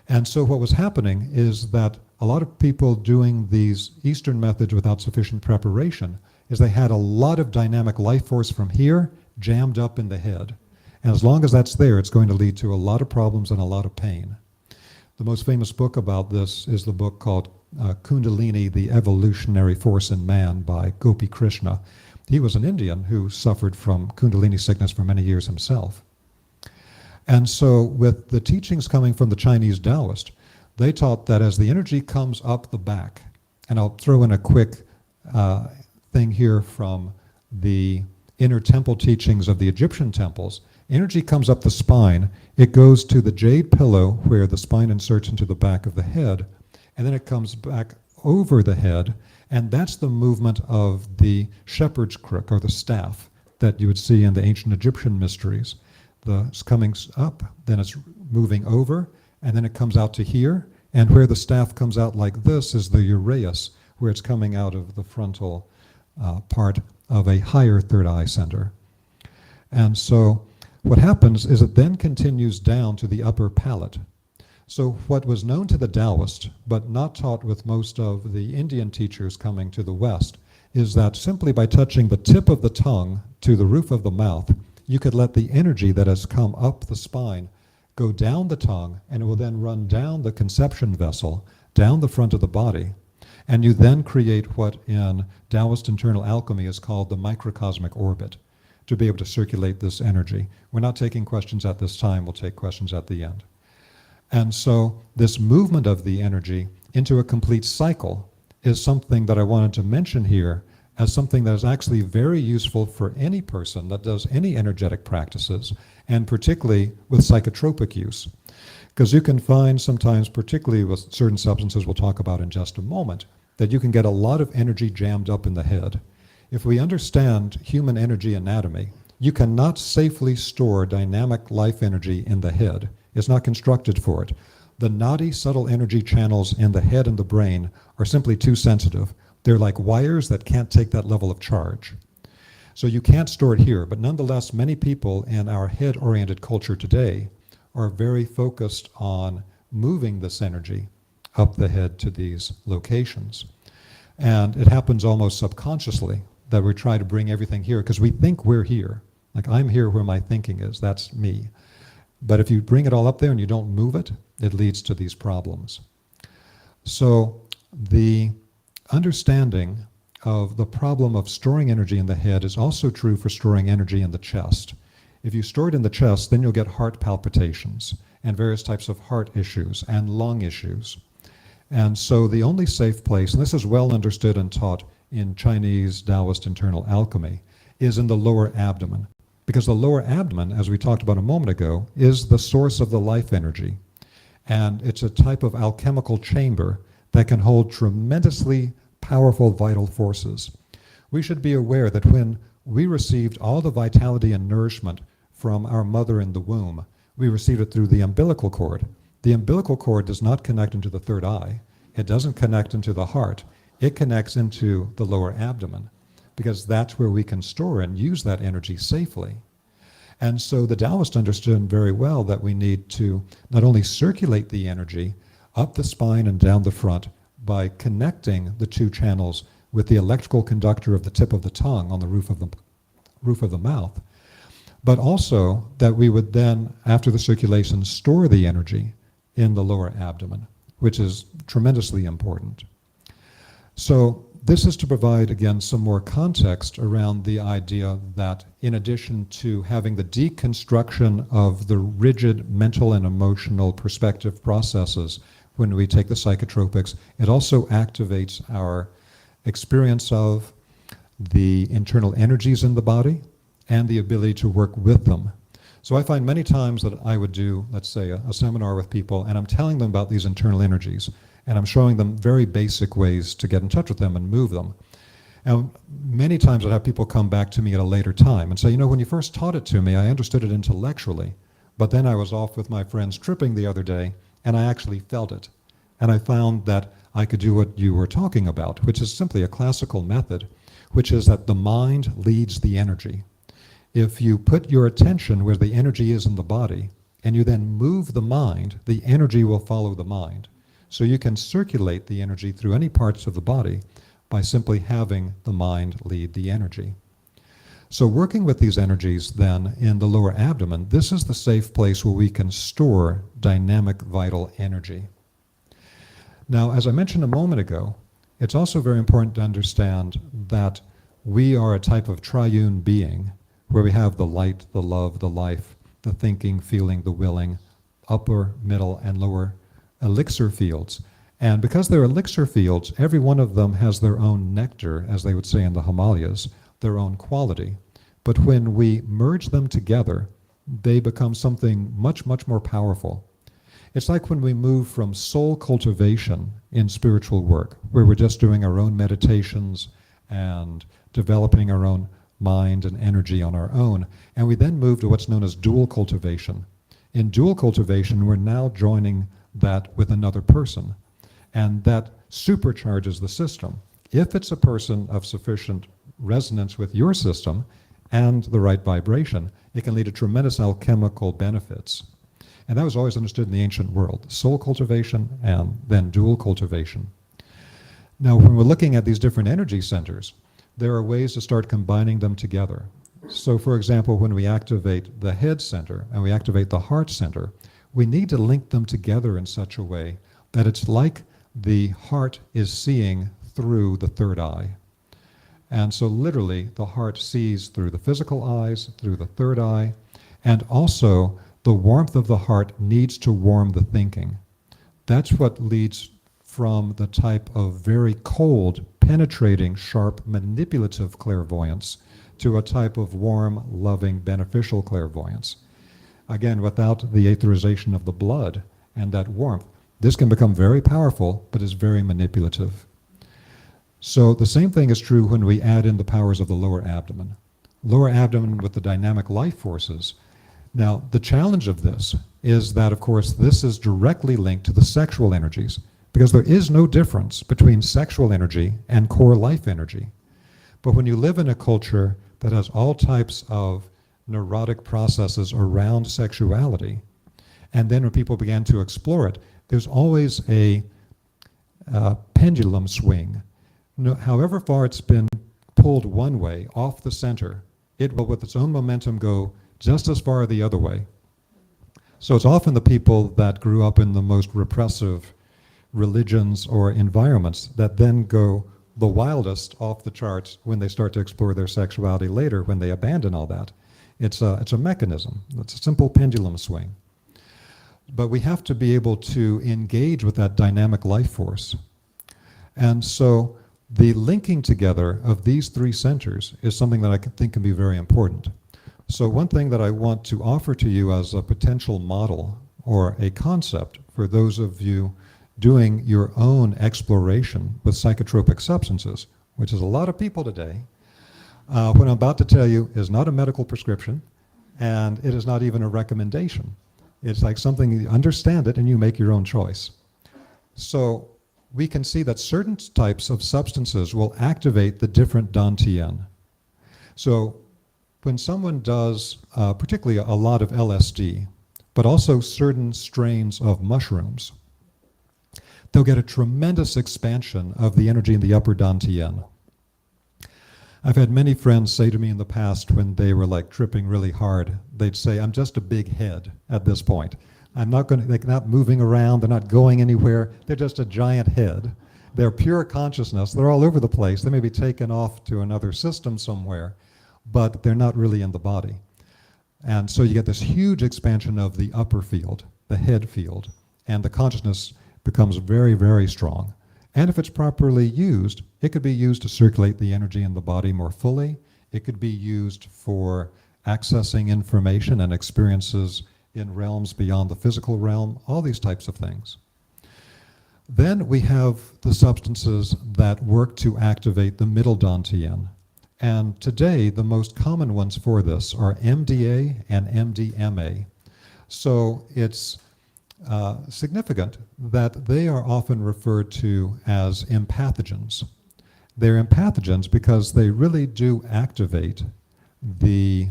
And so what was happening is that a lot of people doing these Eastern methods without sufficient preparation is they had a lot of dynamic life force from here jammed up in the head. And as long as that's there, it's going to lead to a lot of problems and a lot of pain. The most famous book about this is the book called Kundalini, the Evolutionary Force in Man by Gopi Krishna. He was an Indian who suffered from Kundalini sickness for many years himself. And so with the teachings coming from the Chinese Taoist, they taught that as the energy comes up the back, and I'll throw in a quick thing here from the inner temple teachings of the Egyptian temples, energy comes up the spine, it goes to the jade pillow where the spine inserts into the back of the head, and then it comes back over the head, and that's the movement of the shepherd's crook, or the staff, that you would see in the ancient Egyptian mysteries. It's coming up, then it's moving over, and then it comes out to here, and where the staff comes out like this is the uraeus, where it's coming out of the frontal part of a higher third eye center. And so What happens is it then continues down to the upper palate. So what was known to the Taoist, but not taught with most of the Indian teachers coming to the West, is that simply by touching the tip of the tongue to the roof of the mouth, you could let the energy that has come up the spine go down the tongue, and it will then run down the conception vessel, down the front of the body, and you then create what in Taoist internal alchemy is called the microcosmic orbit, to be able to circulate this energy. We're not taking questions at this time, we'll take questions at the end. And so this movement of the energy into a complete cycle is something that I wanted to mention here as something that is actually very useful for any person that does any energetic practices, and particularly with psychotropic use. Because you can find sometimes, particularly with certain substances we'll talk about in just a moment, that you can get a lot of energy jammed up in the head. If we understand human energy anatomy, you cannot safely store dynamic life energy in the head. It's not constructed for it. The naughty, subtle energy channels in the head and the brain are simply too sensitive. They're like wires that can't take that level of charge. So you can't store it here, but nonetheless, many people in our head-oriented culture today are very focused on moving this energy up the head to these locations. And it happens almost subconsciously that we try to bring everything here because we think we're here. Like, I'm here where my thinking is, that's me. But if you bring it all up there and you don't move it, it leads to these problems. So the understanding of the problem of storing energy in the head is also true for storing energy in the chest. If you store it in the chest, then you'll get heart palpitations and various types of heart issues and lung issues. And so the only safe place, and this is well understood and taught in Chinese Taoist internal alchemy, is in the lower abdomen. Because the lower abdomen, as we talked about a moment ago, is the source of the life energy. And it's a type of alchemical chamber that can hold tremendously powerful vital forces. We should be aware that when we received all the vitality and nourishment from our mother in the womb, we received it through the umbilical cord. The umbilical cord does not connect into the third eye. It doesn't connect into the heart. It connects into the lower abdomen, because that's where we can store and use that energy safely. And so the Taoists understood very well that we need to not only circulate the energy up the spine and down the front by connecting the two channels with the electrical conductor of the tip of the tongue on the roof of the mouth, but also that we would then, after the circulation, store the energy in the lower abdomen, which is tremendously important. So this is to provide, again, some more context around the idea that in addition to having the deconstruction of the rigid mental and emotional perspective processes when we take the psychotropics, it also activates our experience of the internal energies in the body and the ability to work with them. So I find many times that I would do, let's say, a seminar with people, and I'm telling them about these internal energies, and I'm showing them very basic ways to get in touch with them and move them. And many times I'd have people come back to me at a later time and say, you know, when you first taught it to me, I understood it intellectually, but then I was off with my friends tripping the other day, and I actually felt it. And I found that I could do what you were talking about, which is simply a classical method, which is that the mind leads the energy. If you put your attention where the energy is in the body, and you then move the mind, the energy will follow the mind. So you can circulate the energy through any parts of the body by simply having the mind lead the energy. So working with these energies then in the lower abdomen, this is the safe place where we can store dynamic vital energy. Now, as I mentioned a moment ago, it's also very important to understand that we are a type of triune being where we have the light, the love, the life, the thinking, feeling, the willing, upper, middle, and lower elixir fields. And because they're elixir fields, every one of them has their own nectar, as they would say in the Himalayas, their own quality. But when we merge them together, they become something much, much more powerful. It's like when we move from soul cultivation in spiritual work, where we're just doing our own meditations and developing our own mind and energy on our own, and we then move to what's known as dual cultivation. In dual cultivation, we're now joining that with another person, and that supercharges the system. If it's a person of sufficient resonance with your system, and the right vibration, it can lead to tremendous alchemical benefits. And that was always understood in the ancient world, soul cultivation and then dual cultivation. Now, when we're looking at these different energy centers, there are ways to start combining them together. So, for example, when we activate the head center and we activate the heart center, we need to link them together in such a way that it's like the heart is seeing through the third eye. And so literally, the heart sees through the physical eyes, through the third eye, and also the warmth of the heart needs to warm the thinking. That's what leads from the type of very cold, penetrating, sharp, manipulative clairvoyance to a type of warm, loving, beneficial clairvoyance. Again, without the aetherization of the blood and that warmth, this can become very powerful, but is very manipulative. So the same thing is true when we add in the powers of the lower abdomen. Lower abdomen with the dynamic life forces. Now, the challenge of this is that, of course, this is directly linked to the sexual energies, because there is no difference between sexual energy and core life energy. But when you live in a culture that has all types of neurotic processes around sexuality, and then when people began to explore it, there's always a pendulum swing. However far it's been pulled one way, off the center, it will, with its own momentum, go just as far the other way. So it's often the people that grew up in the most repressive religions or environments that then go the wildest off the charts when they start to explore their sexuality later, when they abandon all that. It's a mechanism. It's a simple pendulum swing. But we have to be able to engage with that dynamic life force. And so the linking together of these three centers is something that I think can be very important. So one thing that I want to offer to you as a potential model or a concept for those of you doing your own exploration with psychotropic substances, which is a lot of people today, what I'm about to tell you is not a medical prescription, and it is not even a recommendation. It's like something, you understand it and you make your own choice. So we can see that certain types of substances will activate the different dantian. So when someone does particularly a lot of LSD, but also certain strains of mushrooms, they'll get a tremendous expansion of the energy in the upper dantian. I've had many friends say to me in the past when they were like tripping really hard, they'd say, I'm just a big head at this point. They're not moving around, they're not going anywhere, they're just a giant head. They're pure consciousness, they're all over the place, they may be taken off to another system somewhere, but they're not really in the body. And so you get this huge expansion of the upper field, the head field, and the consciousness becomes very, very strong. And if it's properly used, it could be used to circulate the energy in the body more fully. It could be used for accessing information and experiences in realms beyond the physical realm, all these types of things. Then we have the substances that work to activate the middle dantian. And today, the most common ones for this are MDA and MDMA. So it's significant that they are often referred to as empathogens. They're empathogens because they really do activate the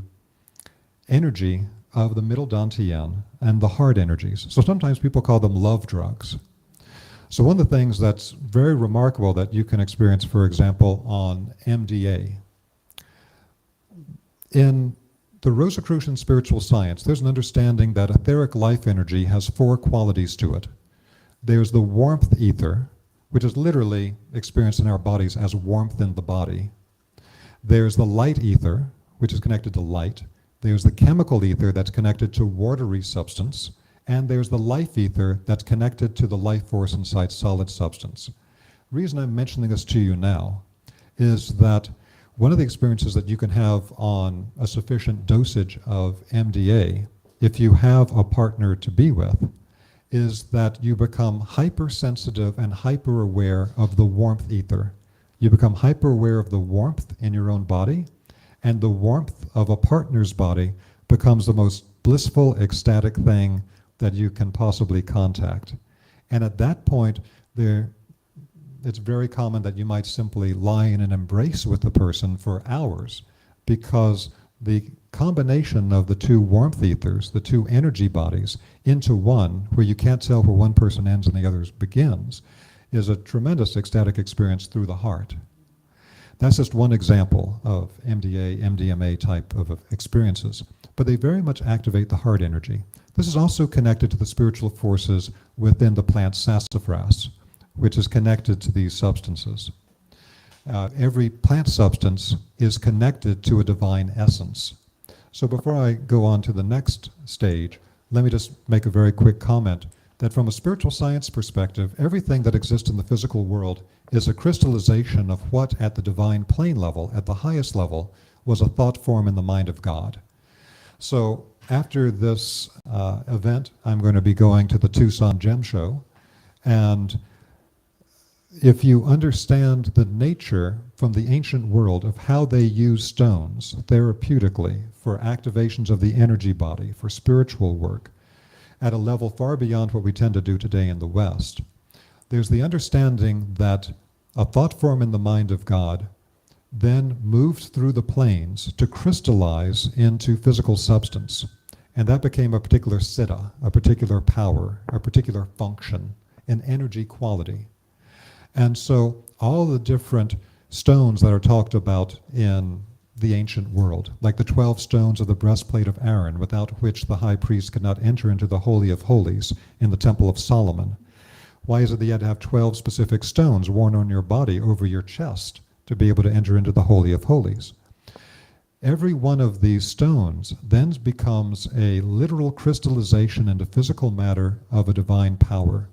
energy of the middle dantian and the heart energies. So sometimes people call them love drugs. So one of the things that's very remarkable that you can experience, for example, on MDA, in the Rosicrucian spiritual science, there's an understanding that etheric life energy has four qualities to it. There's the warmth ether, which is literally experienced in our bodies as warmth in the body. There's the light ether, which is connected to light. There's the chemical ether that's connected to watery substance. And there's the life ether that's connected to the life force inside solid substance. The reason I'm mentioning this to you now is that one of the experiences that you can have on a sufficient dosage of MDA, if you have a partner to be with, is that you become hypersensitive and hyper-aware of the warmth ether. You become hyper-aware of the warmth in your own body, and the warmth of a partner's body becomes the most blissful, ecstatic thing that you can possibly contact. And at that point, it's very common that you might simply lie in an embrace with the person for hours because the combination of the two warmth ethers, the two energy bodies, into one, where you can't tell where one person ends and the other begins, is a tremendous ecstatic experience through the heart. That's just one example of MDA, MDMA type of experiences, but they very much activate the heart energy. This is also connected to the spiritual forces within the plant sassafras, which is connected to these substances. Every plant substance is connected to a divine essence. So before I go on to the next stage, let me just make a very quick comment that from a spiritual science perspective, everything that exists in the physical world is a crystallization of what at the divine plane level, at the highest level, was a thought form in the mind of God. So after this event, I'm going to be going to the Tucson Gem Show, and if you understand the nature from the ancient world of how they use stones therapeutically for activations of the energy body, for spiritual work, at a level far beyond what we tend to do today in the West, there's the understanding that a thought form in the mind of God then moved through the planes to crystallize into physical substance. And that became a particular siddha, a particular power, a particular function, an energy quality. And so all the different stones that are talked about in the ancient world, like the 12 stones of the breastplate of Aaron, without which the high priest could not enter into the Holy of Holies in the Temple of Solomon. Why is it that you had to have 12 specific stones worn on your body over your chest to be able to enter into the Holy of Holies? Every one of these stones then becomes a literal crystallization into physical matter of a divine power.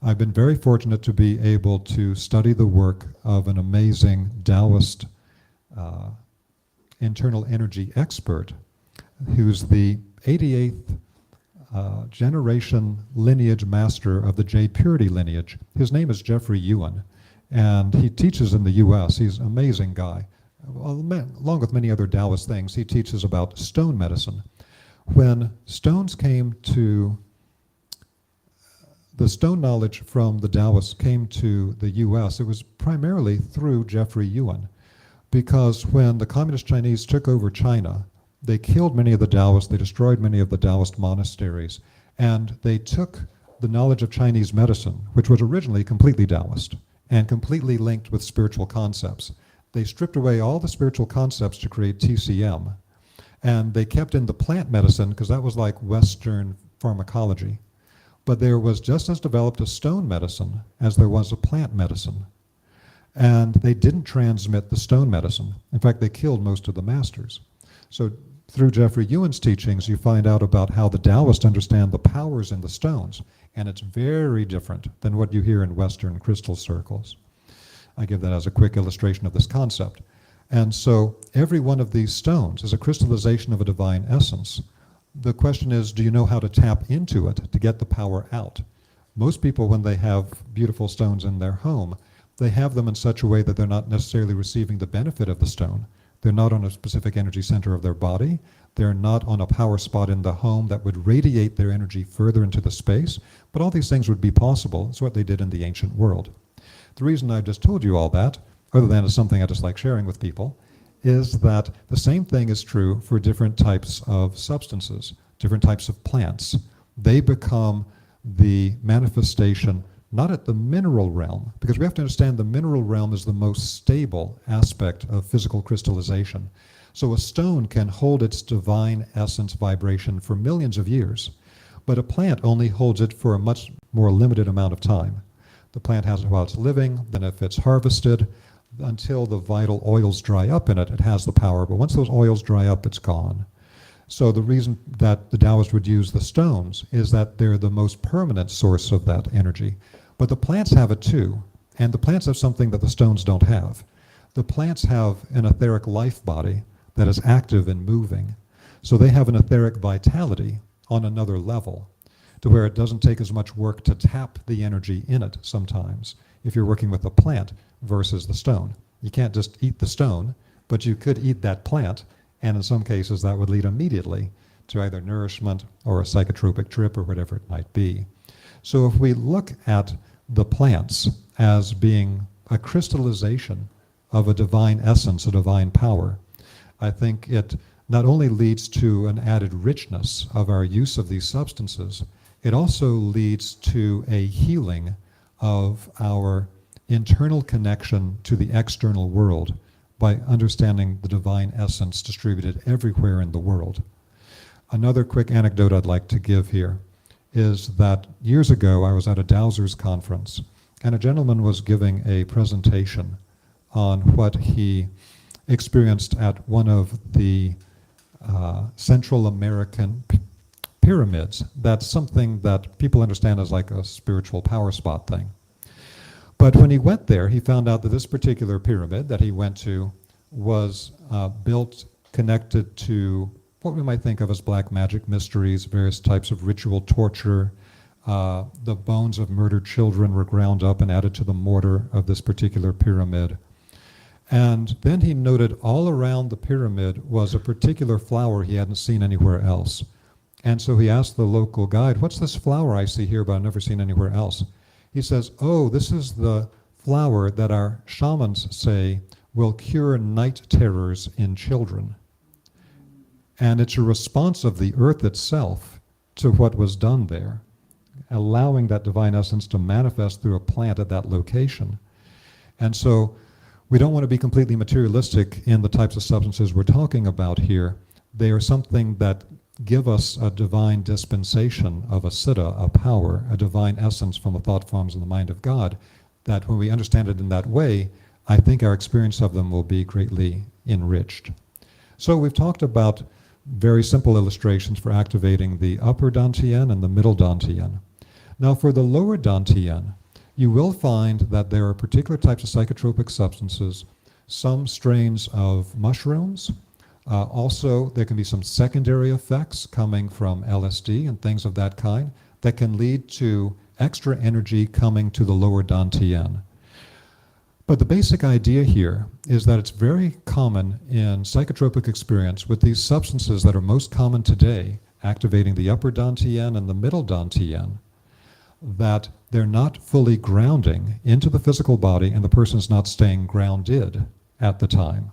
I've been very fortunate to be able to study the work of an amazing Taoist internal energy expert who's the 88th generation lineage master of the Jade Purity lineage. His name is Jeffrey Ewan, and he teaches in the US. He's an amazing guy. Along with many other Taoist things, he teaches about stone medicine. When stones came to the stone knowledge from the Taoists came to the US, it was primarily through Jeffrey Ewan. Because when the communist Chinese took over China, they killed many of the Taoists, they destroyed many of the Taoist monasteries, and they took the knowledge of Chinese medicine, which was originally completely Taoist and completely linked with spiritual concepts. They stripped away all the spiritual concepts to create TCM, and they kept in the plant medicine because that was like Western pharmacology. But there was just as developed a stone medicine as there was a plant medicine. And they didn't transmit the stone medicine. In fact, they killed most of the masters. So through Jeffrey Ewan's teachings, you find out about how the Taoists understand the powers in the stones, and it's very different than what you hear in Western crystal circles. I give that as a quick illustration of this concept. And so every one of these stones is a crystallization of a divine essence. The question is, do you know how to tap into it to get the power out? Most people, when they have beautiful stones in their home, they have them in such a way that they're not necessarily receiving the benefit of the stone. They're not on a specific energy center of their body. They're not on a power spot in the home that would radiate their energy further into the space. But all these things would be possible. It's what they did in the ancient world. The reason I've just told you all that, other than as something I just like sharing with people, is that the same thing is true for different types of substances, different types of plants. They become the manifestation not at the mineral realm, because we have to understand the mineral realm is the most stable aspect of physical crystallization. So a stone can hold its divine essence vibration for millions of years, but a plant only holds it for a much more limited amount of time. The plant has it while it's living, then if it's harvested, until the vital oils dry up in it, it has the power, but once those oils dry up, it's gone. So the reason that the Taoists would use the stones is that they're the most permanent source of that energy. But the plants have it too, and the plants have something that the stones don't have. The plants have an etheric life body that is active and moving. So they have an etheric vitality on another level, to where it doesn't take as much work to tap the energy in it sometimes, if you're working with a plant versus the stone. You can't just eat the stone, but you could eat that plant, and in some cases that would lead immediately to either nourishment or a psychotropic trip or whatever it might be. So if we look at the plants as being a crystallization of a divine essence, a divine power, I think it not only leads to an added richness of our use of these substances, it also leads to a healing of our internal connection to the external world by understanding the divine essence distributed everywhere in the world. Another quick anecdote I'd like to give here is that years ago I was at a Dowsers conference, and a gentleman was giving a presentation on what he experienced at one of the Central American pyramids. That's something that people understand as like a spiritual power spot thing. But when he went there, he found out that this particular pyramid that he went to was built connected to what we might think of as black magic mysteries, various types of ritual torture. The bones of murdered children were ground up and added to the mortar of this particular pyramid. And then he noted all around the pyramid was a particular flower he hadn't seen anywhere else. And so he asked the local guide, "What's this flower I see here but I've never seen anywhere else?" He says, "Oh, this is the flower that our shamans say will cure night terrors in children." And it's a response of the earth itself to what was done there, allowing that divine essence to manifest through a plant at that location. And so we don't want to be completely materialistic in the types of substances we're talking about here. They are something that give us a divine dispensation of a siddha, a power, a divine essence from the thought forms in the mind of God, that when we understand it in that way, I think our experience of them will be greatly enriched. So we've talked about very simple illustrations for activating the upper dantian and the middle dantian. Now for the lower dantian, you will find that there are particular types of psychotropic substances, some strains of mushrooms. Also, there can be some secondary effects coming from LSD and things of that kind that can lead to extra energy coming to the lower dantian. But the basic idea here is that it's very common in psychotropic experience with these substances that are most common today, activating the upper dantian and the middle dantian, that they're not fully grounding into the physical body and the person's not staying grounded at the time.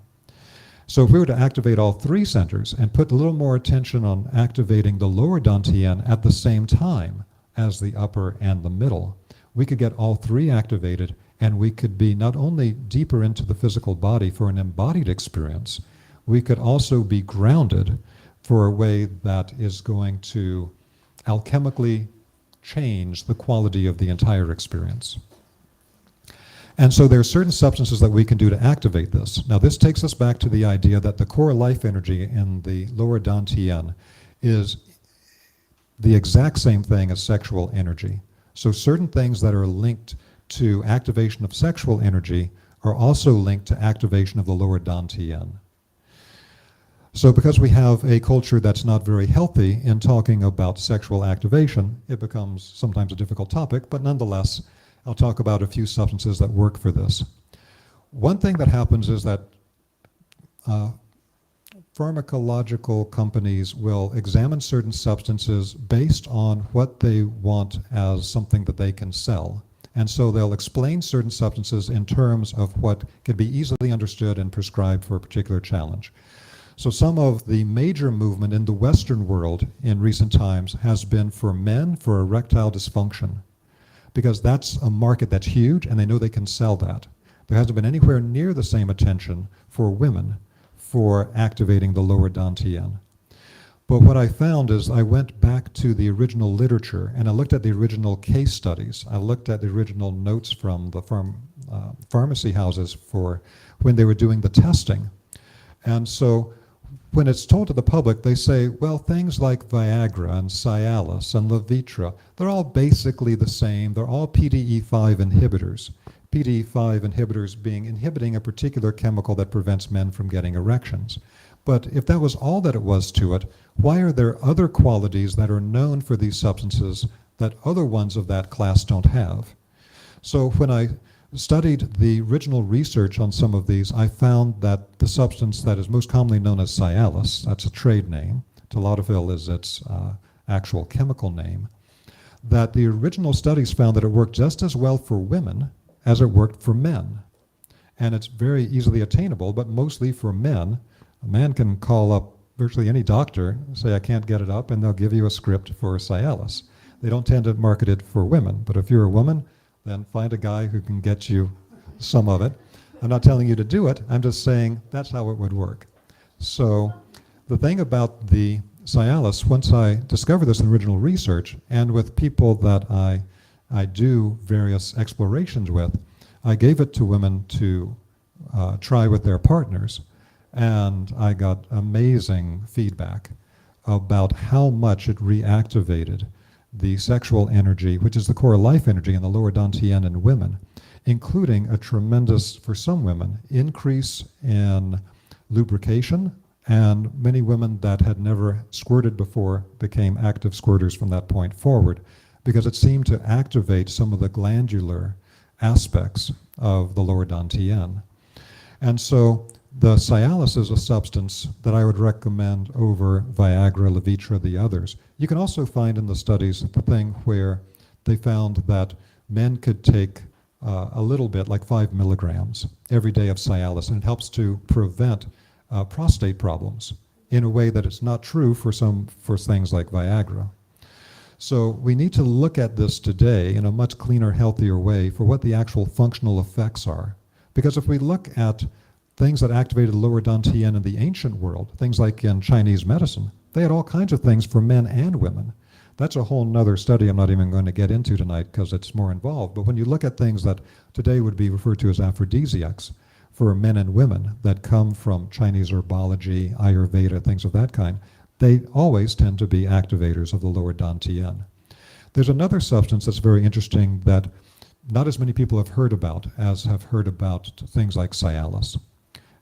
So if we were to activate all three centers and put a little more attention on activating the lower dantian at the same time as the upper and the middle, we could get all three activated, and we could be not only deeper into the physical body for an embodied experience, we could also be grounded for a way that is going to alchemically change the quality of the entire experience. And so there are certain substances that we can do to activate this. Now this takes us back to the idea that the core life energy in the lower dantian is the exact same thing as sexual energy. So certain things that are linked to activation of sexual energy are also linked to activation of the lower dantian. So because we have a culture that's not very healthy in talking about sexual activation, it becomes sometimes a difficult topic, but nonetheless, I'll talk about a few substances that work for this. One thing that happens is that pharmacological companies will examine certain substances based on what they want as something that they can sell. And so they'll explain certain substances in terms of what can be easily understood and prescribed for a particular challenge. So some of the major movement in the Western world in recent times has been for men for erectile dysfunction, because that's a market that's huge and they know they can sell that. There hasn't been anywhere near the same attention for women for activating the lower dantian. But what I found is I went back to the original literature and I looked at the original case studies. I looked at the original notes from the pharmacy houses for when they were doing the testing. And so when it's told to the public, they say, well, things like Viagra and Cialis and Levitra, they're all basically the same. They're all PDE5 inhibitors. PDE5 inhibitors being inhibiting a particular chemical that prevents men from getting erections. But if that was all that it was to it, why are there other qualities that are known for these substances that other ones of that class don't have? So when I studied the original research on some of these, I found that the substance that is most commonly known as Cialis, that's a trade name, tadalafil is its actual chemical name, that the original studies found that it worked just as well for women as it worked for men. And it's very easily attainable, but mostly for men, A man can call up virtually any doctor, say, I can't get it up, and they'll give you a script for Cialis. They don't tend to market it for women, but if you're a woman, then find a guy who can get you some of it. I'm not telling you to do it, I'm just saying that's how it would work. So the thing about the Cialis, once I discovered this in original research, and with people that I do various explorations with, I gave it to women to try with their partners, and I got amazing feedback about how much it reactivated the sexual energy, which is the core life energy in the lower dantian in women, including a tremendous, for some women, increase in lubrication, and many women that had never squirted before became active squirters from that point forward, because it seemed to activate some of the glandular aspects of the lower dantian. And so the Cialis is a substance that I would recommend over Viagra, Levitra, the others. You can also find in the studies the thing where they found that men could take a little bit, like 5 milligrams every day of Cialis, and it helps to prevent prostate problems in a way that it's not true for things like Viagra. So we need to look at this today in a much cleaner, healthier way for what the actual functional effects are. Because if we look at things that activated the lower dantian in the ancient world, things like in Chinese medicine, they had all kinds of things for men and women. That's a whole nother study I'm not even going to get into tonight because it's more involved. But when you look at things that today would be referred to as aphrodisiacs for men and women that come from Chinese herbology, Ayurveda, things of that kind, they always tend to be activators of the lower dantian. There's another substance that's very interesting that not as many people have heard about as have heard about things like Cialis.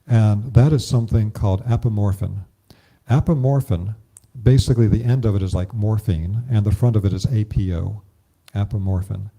And that is something called apomorphin. Apomorphin, basically the end of it is like morphine, and the front of it is APO, apomorphin.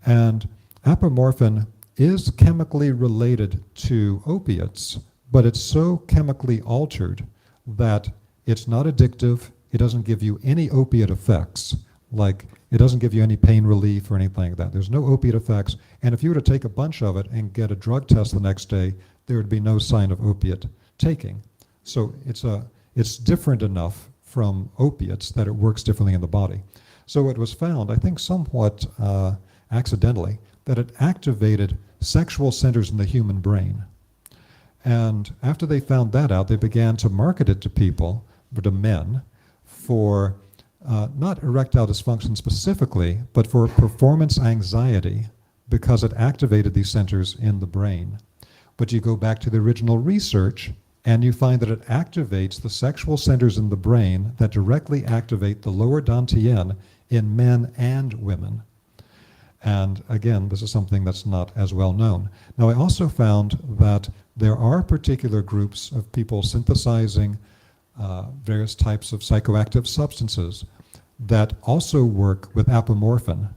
And apomorphin is chemically related to opiates, but it's so chemically altered that it's not addictive, it doesn't give you any opiate effects, like it doesn't give you any pain relief or anything like that. There's no opiate effects, and if you were to take a bunch of it and get a drug test the next day, there would be no sign of opiate taking. So it's different enough from opiates that it works differently in the body. So it was found, I think somewhat accidentally, that it activated sexual centers in the human brain. And after they found that out, they began to market it to people, to men, for not erectile dysfunction specifically, but for performance anxiety, because it activated these centers in the brain. But you go back to the original research, and you find that it activates the sexual centers in the brain that directly activate the lower dantian in men and women. And again, this is something that's not as well known. Now, I also found that there are particular groups of people synthesizing various types of psychoactive substances that also work with apomorphin.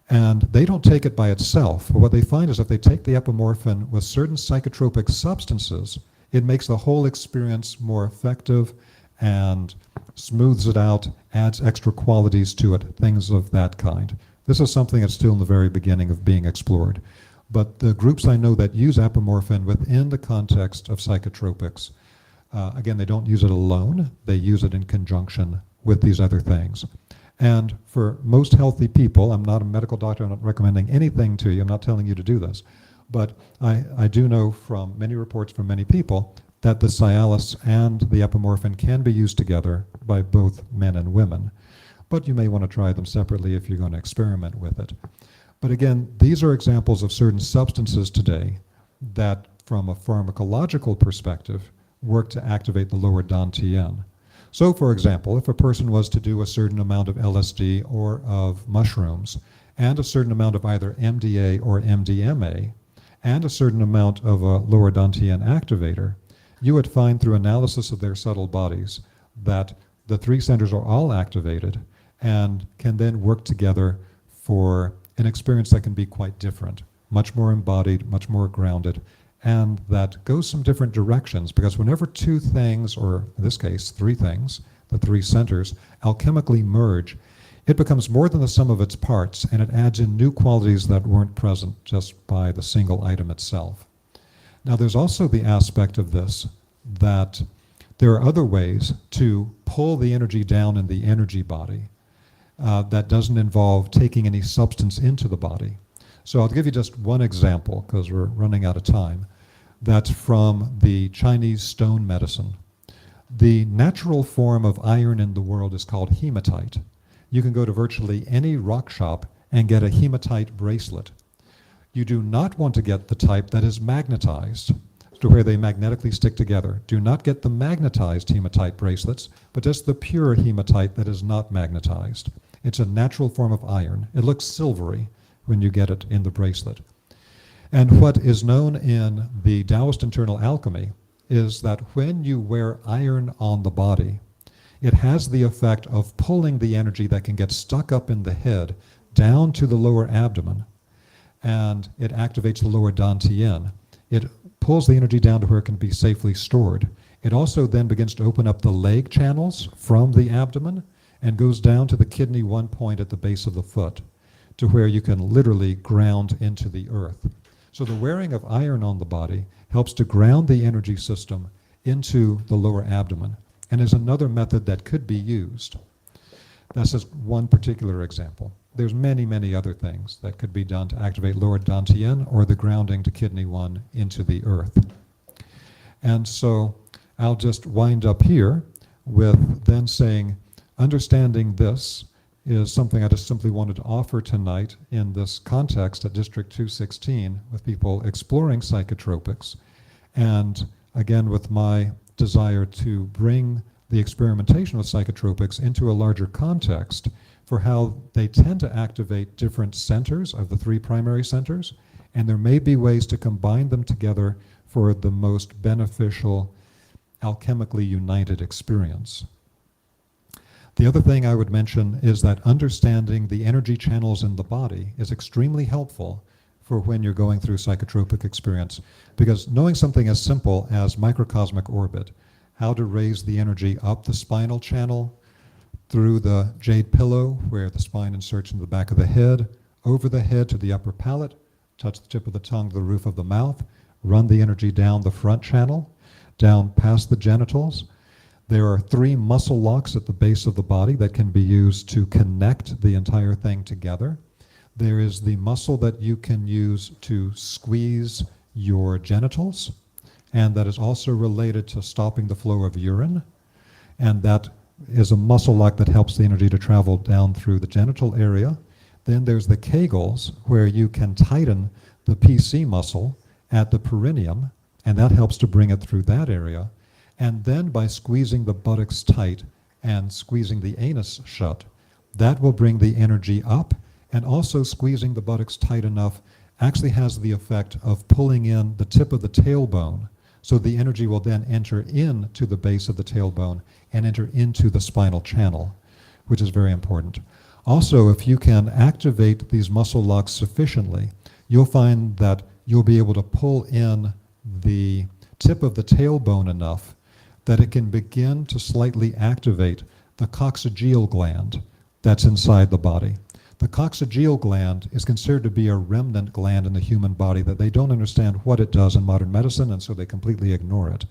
And they don't take it by itself. But what they find is if they take the apomorphin with certain psychotropic substances, it makes the whole experience more effective and smooths it out, adds extra qualities to it, things of that kind. This is something that's still in the very beginning of being explored. But the groups I know that use apomorphin within the context of psychotropics, again, they don't use it alone, they use it in conjunction with these other things. And for most healthy people, I'm not a medical doctor, I'm not recommending anything to you, I'm not telling you to do this, but I do know from many reports from many people that the Cialis and the apomorphin can be used together by both men and women. But you may want to try them separately if you're going to experiment with it. But again, these are examples of certain substances today that, from a pharmacological perspective, work to activate the lower dantian. So, for example, if a person was to do a certain amount of LSD or of mushrooms, and a certain amount of either MDA or MDMA, and a certain amount of a lower dantian activator, you would find through analysis of their subtle bodies that the three centers are all activated and can then work together for an experience that can be quite different, much more embodied, much more grounded, and that goes some different directions, because whenever two things, or in this case, three things, the three centers, alchemically merge, it becomes more than the sum of its parts, and it adds in new qualities that weren't present just by the single item itself. Now, there's also the aspect of this that There are other ways to pull the energy down in the energy body that doesn't involve taking any substance into the body. So I'll give you just one example because we're running out of time. That's from the Chinese stone medicine. The natural form of iron in the world is called hematite. You can go to virtually any rock shop and get a hematite bracelet. You do not want to get the type that is magnetized to where they magnetically stick together. Do not get the magnetized hematite bracelets, but just the pure hematite that is not magnetized. It's a natural form of iron. It looks silvery when you get it in the bracelet. And what is known in the Taoist internal alchemy is that when you wear iron on the body, it has the effect of pulling the energy that can get stuck up in the head down to the lower abdomen, and it activates the lower dantian. It pulls the energy down to where it can be safely stored. It also then begins to open up the leg channels from the abdomen and goes down to the kidney 1 point at the base of the foot, to where you can literally ground into the earth. So the wearing of iron on the body helps to ground the energy system into the lower abdomen, and is another method that could be used. That's just one particular example. There's many, many other things that could be done to activate lower dantian or the grounding to kidney 1 into the earth. And so I'll just wind up here with then saying, understanding this is something I just simply wanted to offer tonight in this context at District 216 with people exploring psychotropics, and again with my desire to bring the experimentation with psychotropics into a larger context for how they tend to activate different centers of the 3 primary centers, and there may be ways to combine them together for the most beneficial, alchemically united experience. The other thing I would mention is that understanding the energy channels in the body is extremely helpful for when you're going through psychotropic experience, because knowing something as simple as microcosmic orbit, how to raise the energy up the spinal channel, through the jade pillow where the spine inserts into the back of the head, over the head to the upper palate, touch the tip of the tongue to the roof of the mouth, run the energy down the front channel, down past the genitals. There are 3 muscle locks at the base of the body that can be used to connect the entire thing together. There is the muscle that you can use to squeeze your genitals, and that is also related to stopping the flow of urine, and that is a muscle lock that helps the energy to travel down through the genital area. Then there's the Kegels, where you can tighten the PC muscle at the perineum, and that helps to bring it through that area. And then by squeezing the buttocks tight and squeezing the anus shut, that will bring the energy up, and also squeezing the buttocks tight enough actually has the effect of pulling in the tip of the tailbone, so the energy will then enter into the base of the tailbone and enter into the spinal channel, which is very important. Also, if you can activate these muscle locks sufficiently, you'll find that you'll be able to pull in the tip of the tailbone enough that it can begin to slightly activate the coccygeal gland that's inside the body. The coccygeal gland is considered to be a remnant gland in the human body that they don't understand what it does in modern medicine, and so they completely ignore it.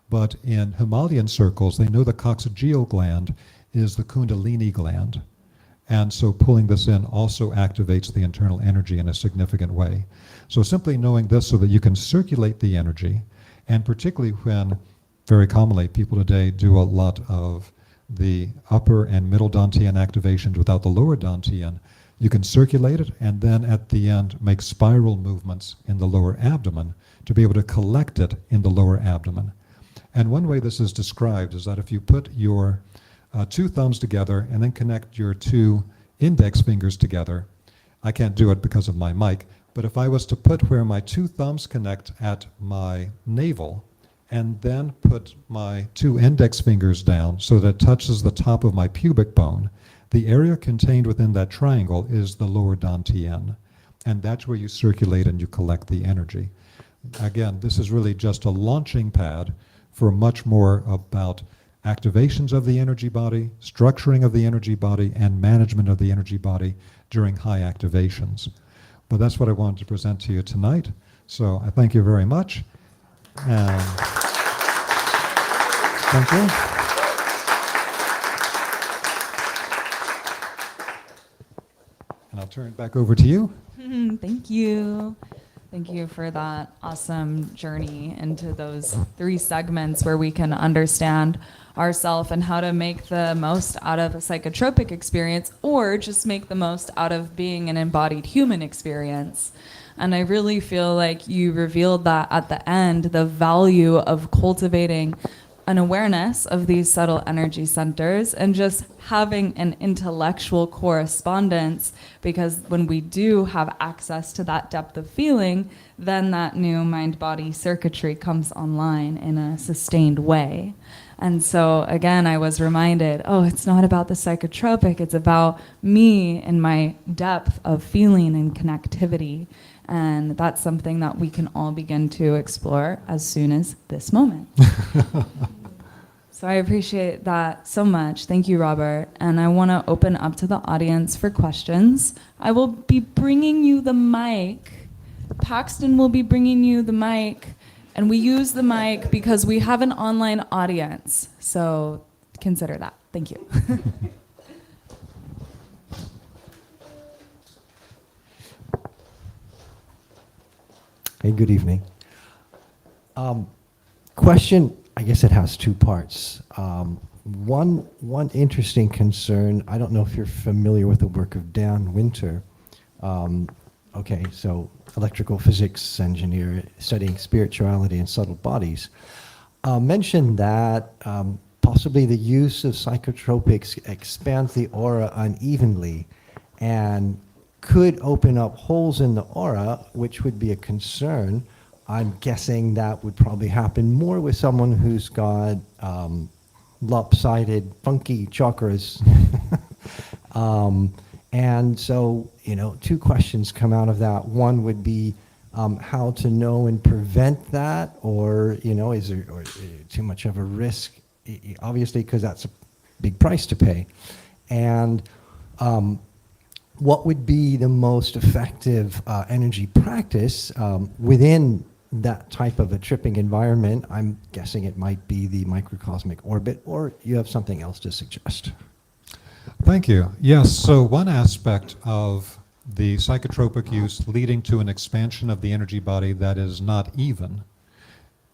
But in Himalayan circles, they know the coccygeal gland is the kundalini gland. And so pulling this in also activates the internal energy in a significant way. So simply knowing this so that you can circulate the energy, and particularly when very commonly people today do a lot of the upper and middle dantian activations without the lower dantian, you can circulate it and then at the end make spiral movements in the lower abdomen to be able to collect it in the lower abdomen. And one way this is described is that if you put your 2 thumbs together and then connect your 2 index fingers together, I can't do it because of my mic, but if I was to put where my 2 thumbs connect at my navel and then put my 2 index fingers down so that it touches the top of my pubic bone, the area contained within that triangle is the lower dantian, and that's where you circulate and you collect the energy. Again, this is really just a launching pad for much more about activations of the energy body, structuring of the energy body, and management of the energy body during high activations. But that's what I wanted to present to you tonight. So I thank you very much. And Thank you. And I'll turn it back over to you. Thank you. Thank you for that awesome journey into those 3 segments where we can understand ourselves and how to make the most out of a psychotropic experience, or just make the most out of being an embodied human experience. And I really feel like you revealed that at the end, the value of cultivating an awareness of these subtle energy centers and just having an intellectual correspondence, because when we do have access to that depth of feeling, then that new mind-body circuitry comes online in a sustained way. And so again, I was reminded, oh, it's not about the psychotropic, it's about me and my depth of feeling and connectivity. And that's something that we can all begin to explore as soon as this moment. So I appreciate that so much. Thank you, Robert. And I want to open up to the audience for questions. I will be bringing you the mic. Paxton will be bringing you the mic. And we use the mic because we have an online audience. So consider that. Thank you. Hey, good evening. Question, I guess it has 2 parts. One interesting concern, I don't know if you're familiar with the work of Dan Winter. Okay, so electrical physics engineer studying spirituality and subtle bodies. Mentioned that possibly the use of psychotropics expands the aura unevenly and could open up holes in the aura, which would be a concern. I'm guessing that would probably happen more with someone who's got lopsided, funky chakras. And so, 2 questions come out of that. One would be how to know and prevent that, or, is there too much of a risk? Obviously, because that's a big price to pay. And what would be the most effective energy practice within that type of a tripping environment? I'm guessing it might be the microcosmic orbit, or you have something else to suggest. Thank you. Yes, so one aspect of the psychotropic use leading to an expansion of the energy body that is not even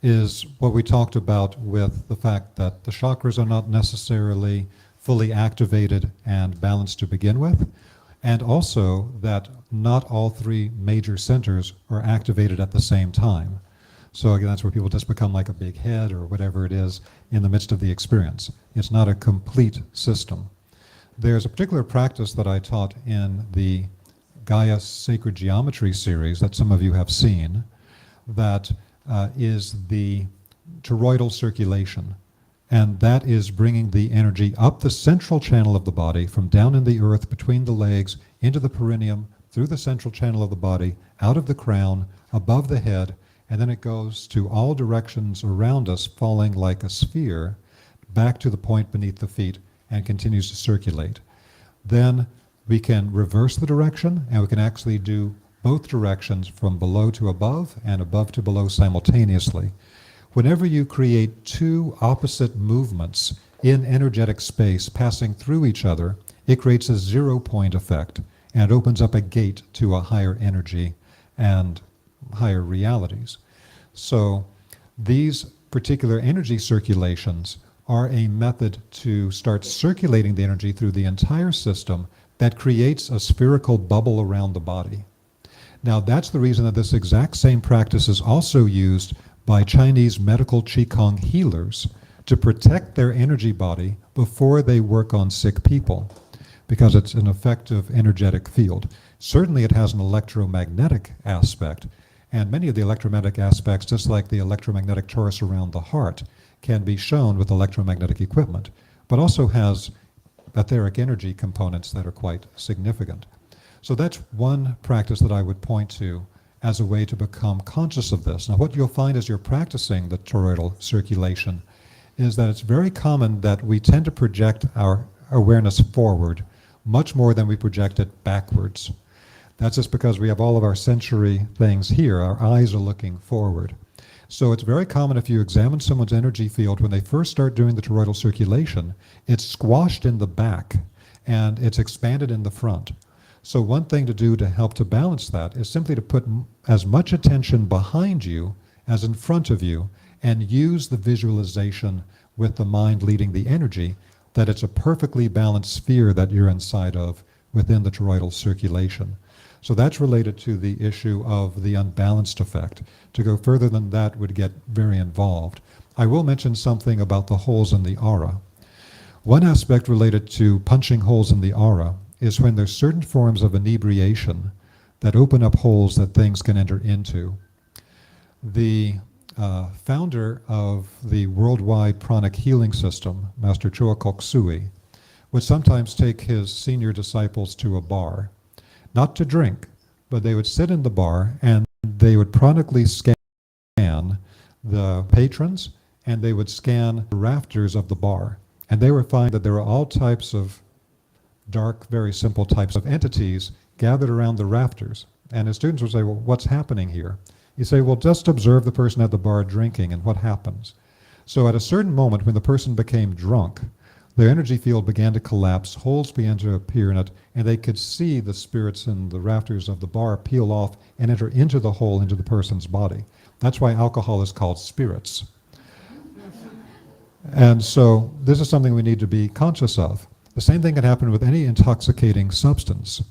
is what we talked about with the fact that the chakras are not necessarily fully activated and balanced to begin with, and also that not all 3 major centers are activated at the same time. So again, that's where people just become like a big head or whatever it is in the midst of the experience. It's not a complete system. There's a particular practice that I taught in the Gaia Sacred Geometry series that some of you have seen that is the toroidal circulation. And that is bringing the energy up the central channel of the body, from down in the earth, between the legs, into the perineum, through the central channel of the body, out of the crown, above the head, and then it goes to all directions around us, falling like a sphere, back to the point beneath the feet, and continues to circulate. Then we can reverse the direction, and we can actually do both directions from below to above and above to below simultaneously. Whenever you create 2 opposite movements in energetic space passing through each other, it creates a 0-point effect and opens up a gate to a higher energy and higher realities. So these particular energy circulations are a method to start circulating the energy through the entire system that creates a spherical bubble around the body. Now that's the reason that this exact same practice is also used by Chinese medical Qigong healers to protect their energy body before they work on sick people, because it's an effective energetic field. Certainly it has an electromagnetic aspect, and many of the electromagnetic aspects, just like the electromagnetic torus around the heart, can be shown with electromagnetic equipment, but also has etheric energy components that are quite significant. So that's one practice that I would point to as a way to become conscious of this. Now what you'll find as you're practicing the toroidal circulation is that it's very common that we tend to project our awareness forward much more than we project it backwards. That's just because we have all of our sensory things here. Our eyes are looking forward. So it's very common if you examine someone's energy field when they first start doing the toroidal circulation, it's squashed in the back and it's expanded in the front. So one thing to do to help to balance that is simply to put as much attention behind you as in front of you and use the visualization with the mind leading the energy that it's a perfectly balanced sphere that you're inside of within the toroidal circulation. So that's related to the issue of the unbalanced effect. To go further than that would get very involved. I will mention something about the holes in the aura. One aspect related to punching holes in the aura is when there's certain forms of inebriation that open up holes that things can enter into. The founder of the worldwide pranic healing system, Master Choa Kok Sui, would sometimes take his senior disciples to a bar, not to drink, but they would sit in the bar and they would pranically scan the patrons and they would scan the rafters of the bar. And they would find that there were all types of dark, very simple types of entities gathered around the rafters. And his students would say, well, what's happening here? You say, well, just observe the person at the bar drinking and what happens. So at a certain moment when the person became drunk, their energy field began to collapse, holes began to appear in it, and they could see the spirits in the rafters of the bar peel off and enter into the hole into the person's body. That's why alcohol is called spirits. And so this is something we need to be conscious of. The same thing can happen with any intoxicating substance.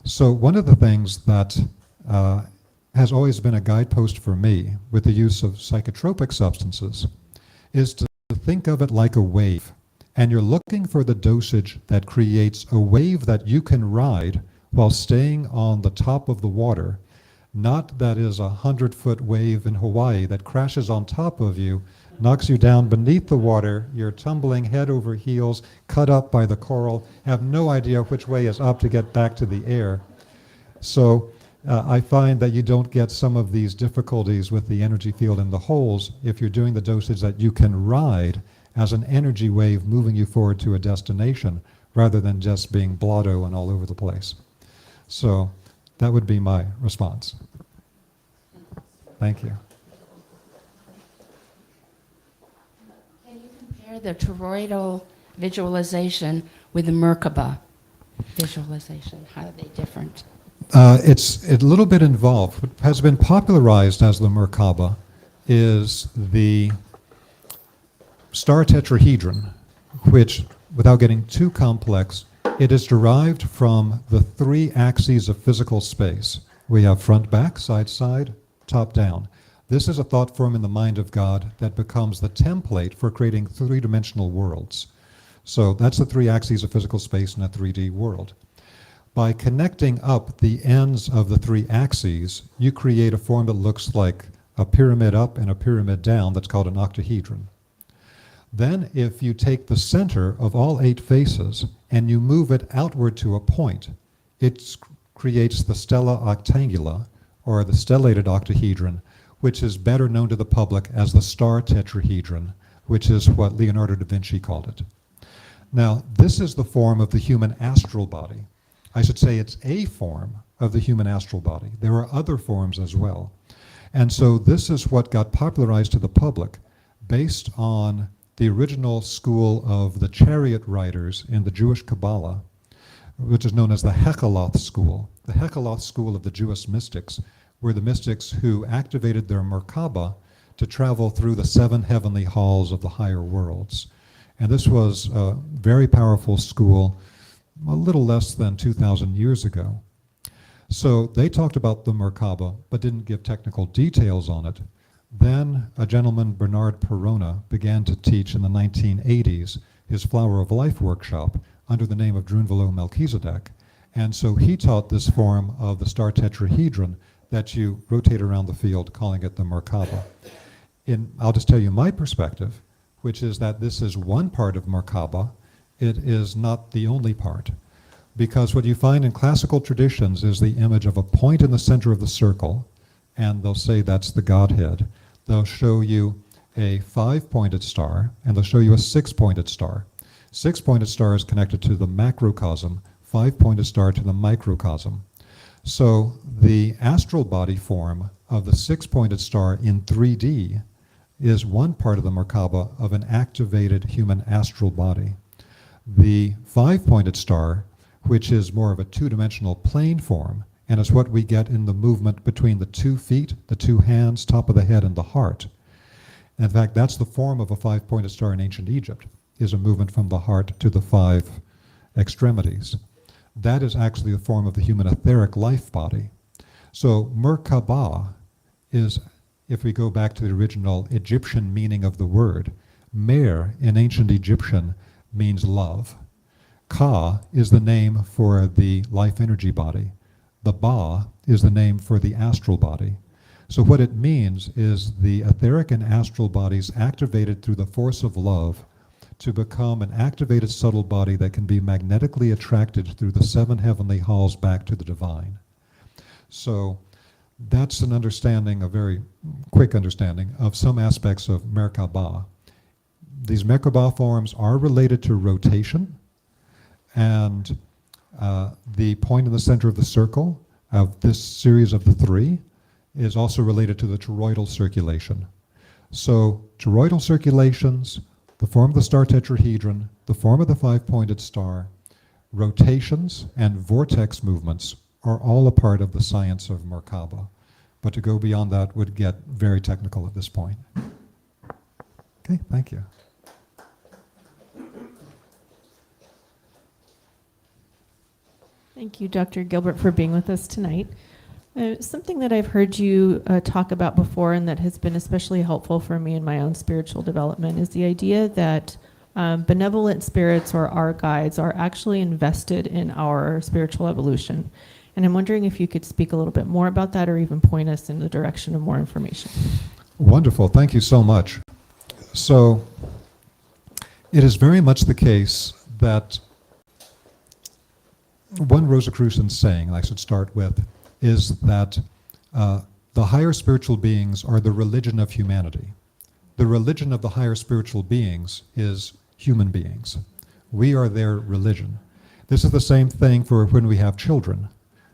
So one of the things that has always been a guidepost for me with the use of psychotropic substances is to think of it like a wave. And you're looking for the dosage that creates a wave that you can ride while staying on the top of the water, not that is a 100-foot wave in Hawaii that crashes on top of you, knocks you down beneath the water, you're tumbling head over heels, cut up by the coral, have no idea which way is up to get back to the air. So I find that you don't get some of these difficulties with the energy field in the holes if you're doing the dosage that you can ride as an energy wave moving you forward to a destination rather than just being blotto and all over the place. So that would be my response. Thank you. Can you compare the toroidal visualization with the Merkaba visualization? How are they different? It's a little bit involved. What has been popularized as the Merkaba is the star tetrahedron, which, without getting too complex, it is derived from the three axes of physical space. We have front, back, side, side, top, down. This is a thought form in the mind of God that becomes the template for creating three-dimensional worlds. So that's the three axes of physical space in a 3D world. By connecting up the ends of the three axes, you create a form that looks like a pyramid up and a pyramid down that's called an octahedron. Then if you take the center of all 8 faces and you move it outward to a point, it creates the stella octangula, or the stellated octahedron, which is better known to the public as the star tetrahedron, which is what Leonardo da Vinci called it. Now, this is the form of the human astral body. I should say it's a form of the human astral body. There are other forms as well. And so this is what got popularized to the public based on the original school of the chariot riders in the Jewish Kabbalah, which is known as the Hekaloth school. The Hekaloth school of the Jewish mystics were the mystics who activated their Merkaba to travel through the 7 heavenly halls of the higher worlds. And this was a very powerful school a little less than 2,000 years ago. So they talked about the Merkaba, but didn't give technical details on it. Then a gentleman, Bernard Perona, began to teach in the 1980s his Flower of Life workshop under the name of Drunvalo Melchizedek. And so he taught this form of the star tetrahedron that you rotate around the field, calling it the Merkaba. I'll just tell you my perspective, which is that this is one part of Merkaba. It is not the only part. Because what you find in classical traditions is the image of a point in the center of the circle, and they'll say that's the Godhead. They'll show you a 5-pointed star, and they'll show you a 6-pointed star. 6-pointed star is connected to the macrocosm, 5-pointed star to the microcosm. So the astral body form of the six-pointed star in 3D is one part of the Merkaba of an activated human astral body. The five-pointed star, which is more of a two-dimensional plane form, and is what we get in the movement between the 2 feet, the 2 hands, top of the head, and the heart. In fact, that's the form of a five-pointed star in ancient Egypt, is a movement from the heart to the 5 extremities. That is actually the form of the human etheric life body. So Merkaba is, if we go back to the original Egyptian meaning of the word, Mer in ancient Egyptian means love. Ka is the name for the life energy body. The Ba is the name for the astral body. So what it means is the etheric and astral bodies activated through the force of love to become an activated subtle body that can be magnetically attracted through the 7 heavenly halls back to the divine. So that's an understanding, a very quick understanding, of some aspects of Merkaba. These Merkaba forms are related to rotation, and the point in the center of the circle of this series of the 3 is also related to the toroidal circulation. So toroidal circulations, the form of the star tetrahedron, the form of the 5-pointed star, rotations, and vortex movements are all a part of the science of Merkaba. But to go beyond that would get very technical at this point. Okay, thank you. Thank you, Dr. Gilbert, for being with us tonight. Something that I've heard you talk about before and that has been especially helpful for me in my own spiritual development is the idea that benevolent spirits or our guides are actually invested in our spiritual evolution. And I'm wondering if you could speak a little bit more about that or even point us in the direction of more information. Wonderful, thank you so much. So it is very much the case that one Rosicrucian saying I should start with is that the higher spiritual beings are the religion of humanity. The religion of the higher spiritual beings is human beings. We are their religion. This is the same thing for when we have children.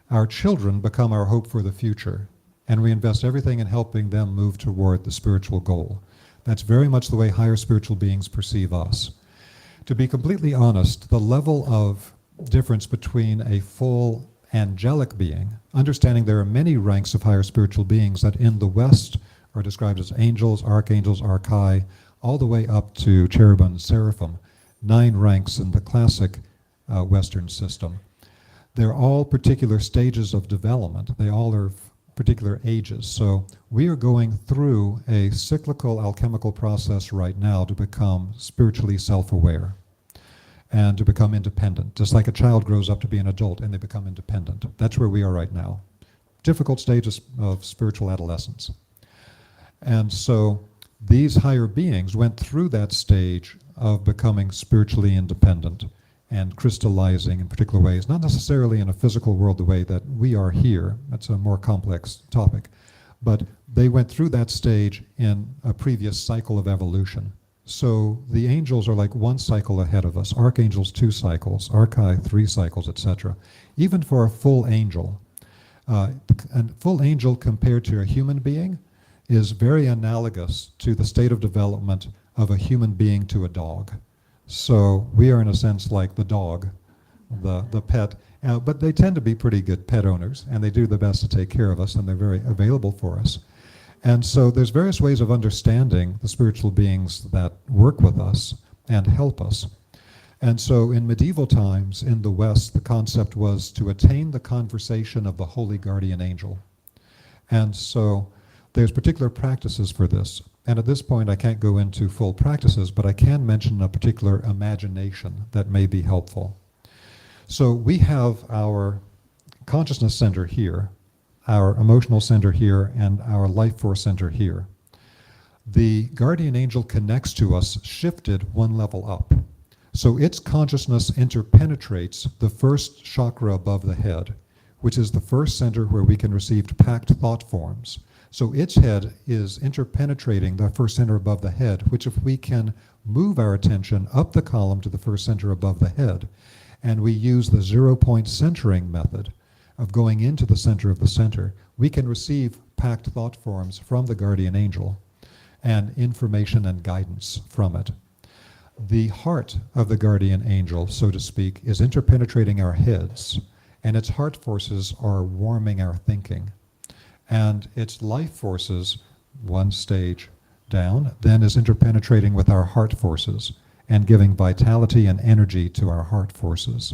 Our children become our hope for the future, and we invest everything in helping them move toward the spiritual goal. That's very much the way higher spiritual beings perceive us. To be completely honest, the level of difference between a full angelic being, understanding there are many ranks of higher spiritual beings that in the West are described as angels, archangels, archai, all the way up to cherubim and seraphim, 9 ranks in the classic Western system. They're all particular stages of development. They all are particular ages. So we are going through a cyclical alchemical process right now to become spiritually self-aware and to become independent, just like a child grows up to be an adult and they become independent. That's where we are right now. Difficult stages of spiritual adolescence. And so these higher beings went through that stage of becoming spiritually independent and crystallizing in particular ways, not necessarily in a physical world the way that we are here. That's a more complex topic. But they went through that stage in a previous cycle of evolution. So the angels are like 1 cycle ahead of us, archangels 2 cycles, archai 3 cycles, etc. Even for a full angel, a full angel compared to a human being is very analogous to the state of development of a human being to a dog. So we are in a sense like the dog, the pet, but they tend to be pretty good pet owners, and they do the best to take care of us, and they're very available for us. And so there's various ways of understanding the spiritual beings that work with us and help us. And so in medieval times in the West, the concept was to attain the conversation of the holy guardian angel. And so there's particular practices for this. And at this point, I can't go into full practices, but I can mention a particular imagination that may be helpful. So we have our consciousness center here, our emotional center here, and our life force center here. The guardian angel connects to us shifted 1 level up. So its consciousness interpenetrates the first chakra above the head, which is the first center where we can receive packed thought forms. So its head is interpenetrating the first center above the head, which if we can move our attention up the column to the first center above the head, and we use the 0-point centering method, of going into the center, we can receive packed thought forms from the guardian angel and information and guidance from it. The heart of the guardian angel, so to speak, is interpenetrating our heads, and its heart forces are warming our thinking. And its life forces, one stage down, then is interpenetrating with our heart forces and giving vitality and energy to our heart forces.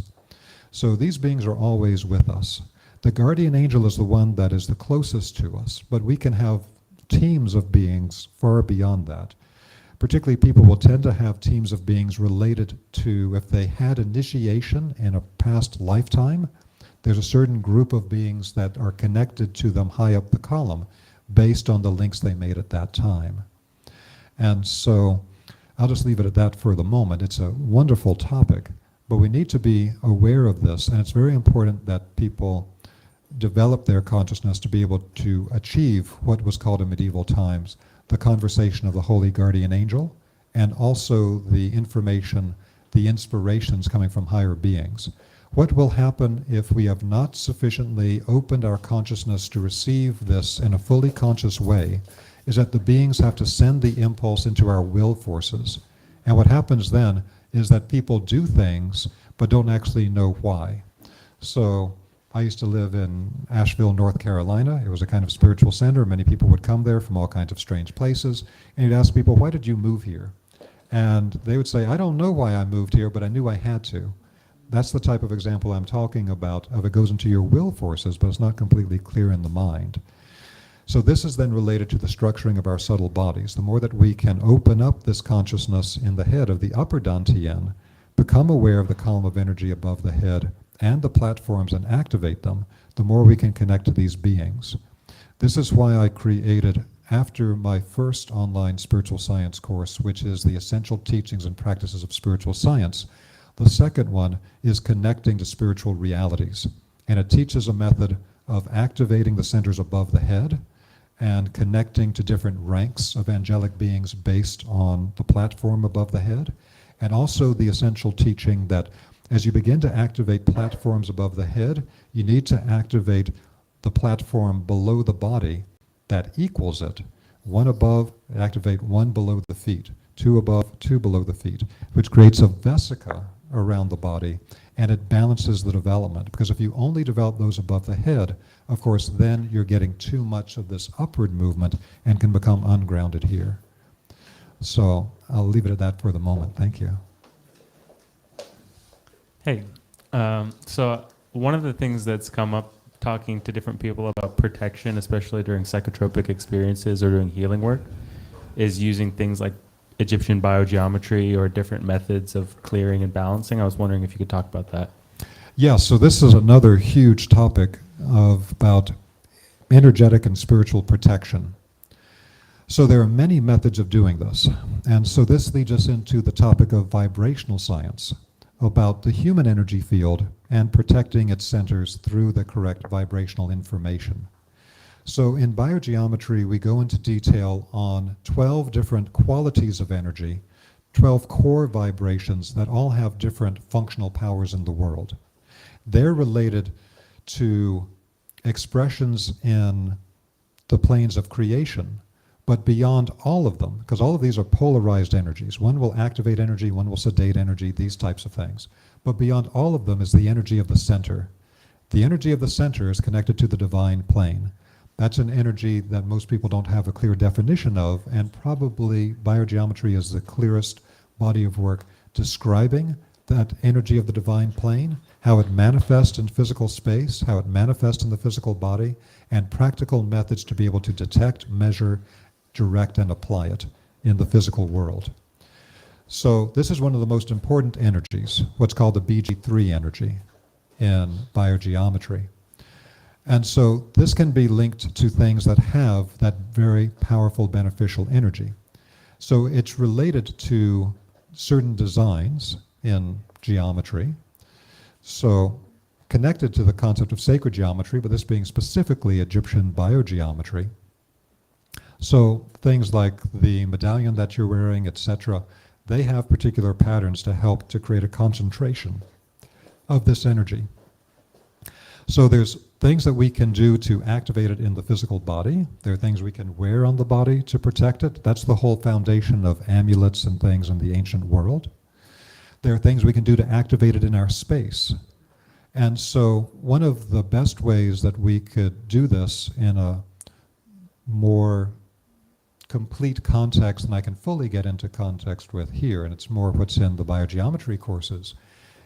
So these beings are always with us. The guardian angel is the one that is the closest to us, but we can have teams of beings far beyond that. Particularly, people will tend to have teams of beings related to, if they had initiation in a past lifetime, there's a certain group of beings that are connected to them high up the column based on the links they made at that time. And so I'll just leave it at that for the moment. It's a wonderful topic, but we need to be aware of this, and it's very important that people develop their consciousness to be able to achieve what was called in medieval times the conversation of the holy guardian angel, and also the information, the inspirations coming from higher beings. What will happen if we have not sufficiently opened our consciousness to receive this in a fully conscious way is that the beings have to send the impulse into our will forces. And what happens then is that people do things but don't actually know why. So I used to live in Asheville, North Carolina. It was a kind of spiritual center. Many people would come there from all kinds of strange places. And you'd ask people, why did you move here? And they would say, I don't know why I moved here, but I knew I had to. That's the type of example I'm talking about, of it goes into your will forces, but it's not completely clear in the mind. So this is then related to the structuring of our subtle bodies. The more that we can open up this consciousness in the head of the upper Dantian, become aware of the column of energy above the head and the platforms and activate them, the more we can connect to these beings. This is why I created, after my first online spiritual science course, which is the Essential Teachings and Practices of Spiritual Science, the second one is Connecting to Spiritual Realities. And it teaches a method of activating the centers above the head and connecting to different ranks of angelic beings based on the platform above the head, and also the essential teaching that as you begin to activate platforms above the head, you need to activate the platform below the body that equals it. One above, activate one below the feet. Two above, two below the feet, which creates a vesica around the body, and it balances the development. Because if you only develop those above the head, of course, then you're getting too much of this upward movement and can become ungrounded here. So I'll leave it at that for the moment. Thank you. Hey, so one of the things that's come up talking to different people about protection, especially during psychotropic experiences or doing healing work, is using things like Egyptian biogeometry or different methods of clearing and balancing. I was wondering if you could talk about that. Yeah, so this is another huge topic about energetic and spiritual protection. So there are many methods of doing this. And so this leads us into the topic of vibrational science, about the human energy field and protecting its centers through the correct vibrational information. So in biogeometry, we go into detail on 12 different qualities of energy, 12 core vibrations that all have different functional powers in the world. They're related to expressions in the planes of creation, but beyond all of them, because all of these are polarized energies. One will activate energy, one will sedate energy, these types of things. But beyond all of them is the energy of the center. The energy of the center is connected to the divine plane. That's an energy that most people don't have a clear definition of, and probably biogeometry is the clearest body of work describing that energy of the divine plane, how it manifests in physical space, how it manifests in the physical body, and practical methods to be able to detect, measure, direct, and apply it in the physical world. So this is one of the most important energies, what's called the BG3 energy in biogeometry. And so this can be linked to things that have that very powerful beneficial energy. So it's related to certain designs in geometry. So connected to the concept of sacred geometry, but this being specifically Egyptian biogeometry. So things like the medallion that you're wearing, etc., they have particular patterns to help to create a concentration of this energy. So there's things that we can do to activate it in the physical body. There are things we can wear on the body to protect it. That's the whole foundation of amulets and things in the ancient world. There are things we can do to activate it in our space. And so one of the best ways that we could do this in a more complete context than I can fully get into context with here, and it's more what's in the biogeometry courses,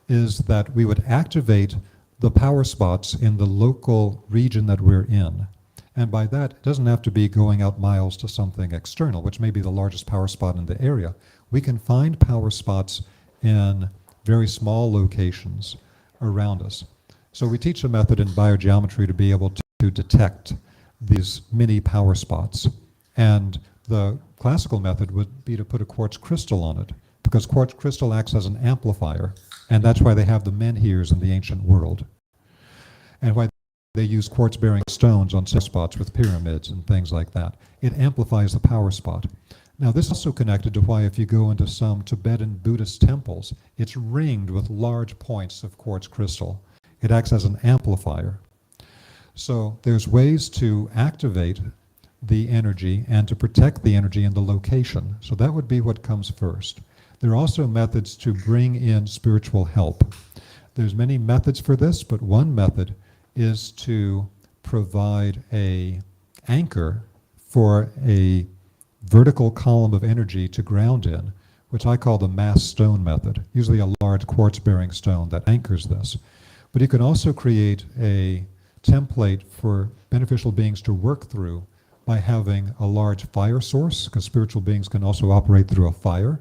is that we would activate the power spots in the local region that we're in. And by that, it doesn't have to be going out miles to something external, which may be the largest power spot in the area. We can find power spots in very small locations around us. So we teach a method in biogeometry to be able to detect these mini power spots. And the classical method would be to put a quartz crystal on it, because quartz crystal acts as an amplifier, and that's why they have the menhirs in the ancient world, and why they use quartz-bearing stones on spots with pyramids and things like that. It amplifies the power spot. Now, this is also connected to why if you go into some Tibetan Buddhist temples, it's ringed with large points of quartz crystal. It acts as an amplifier. So there's ways to activate the energy and to protect the energy in the location. So that would be what comes first. There are also methods to bring in spiritual help. There's many methods for this, but one method is to provide an anchor for a vertical column of energy to ground in, which I call the mass stone method, usually a large quartz-bearing stone that anchors this. But you can also create a template for beneficial beings to work through by having a large fire source, because spiritual beings can also operate through a fire,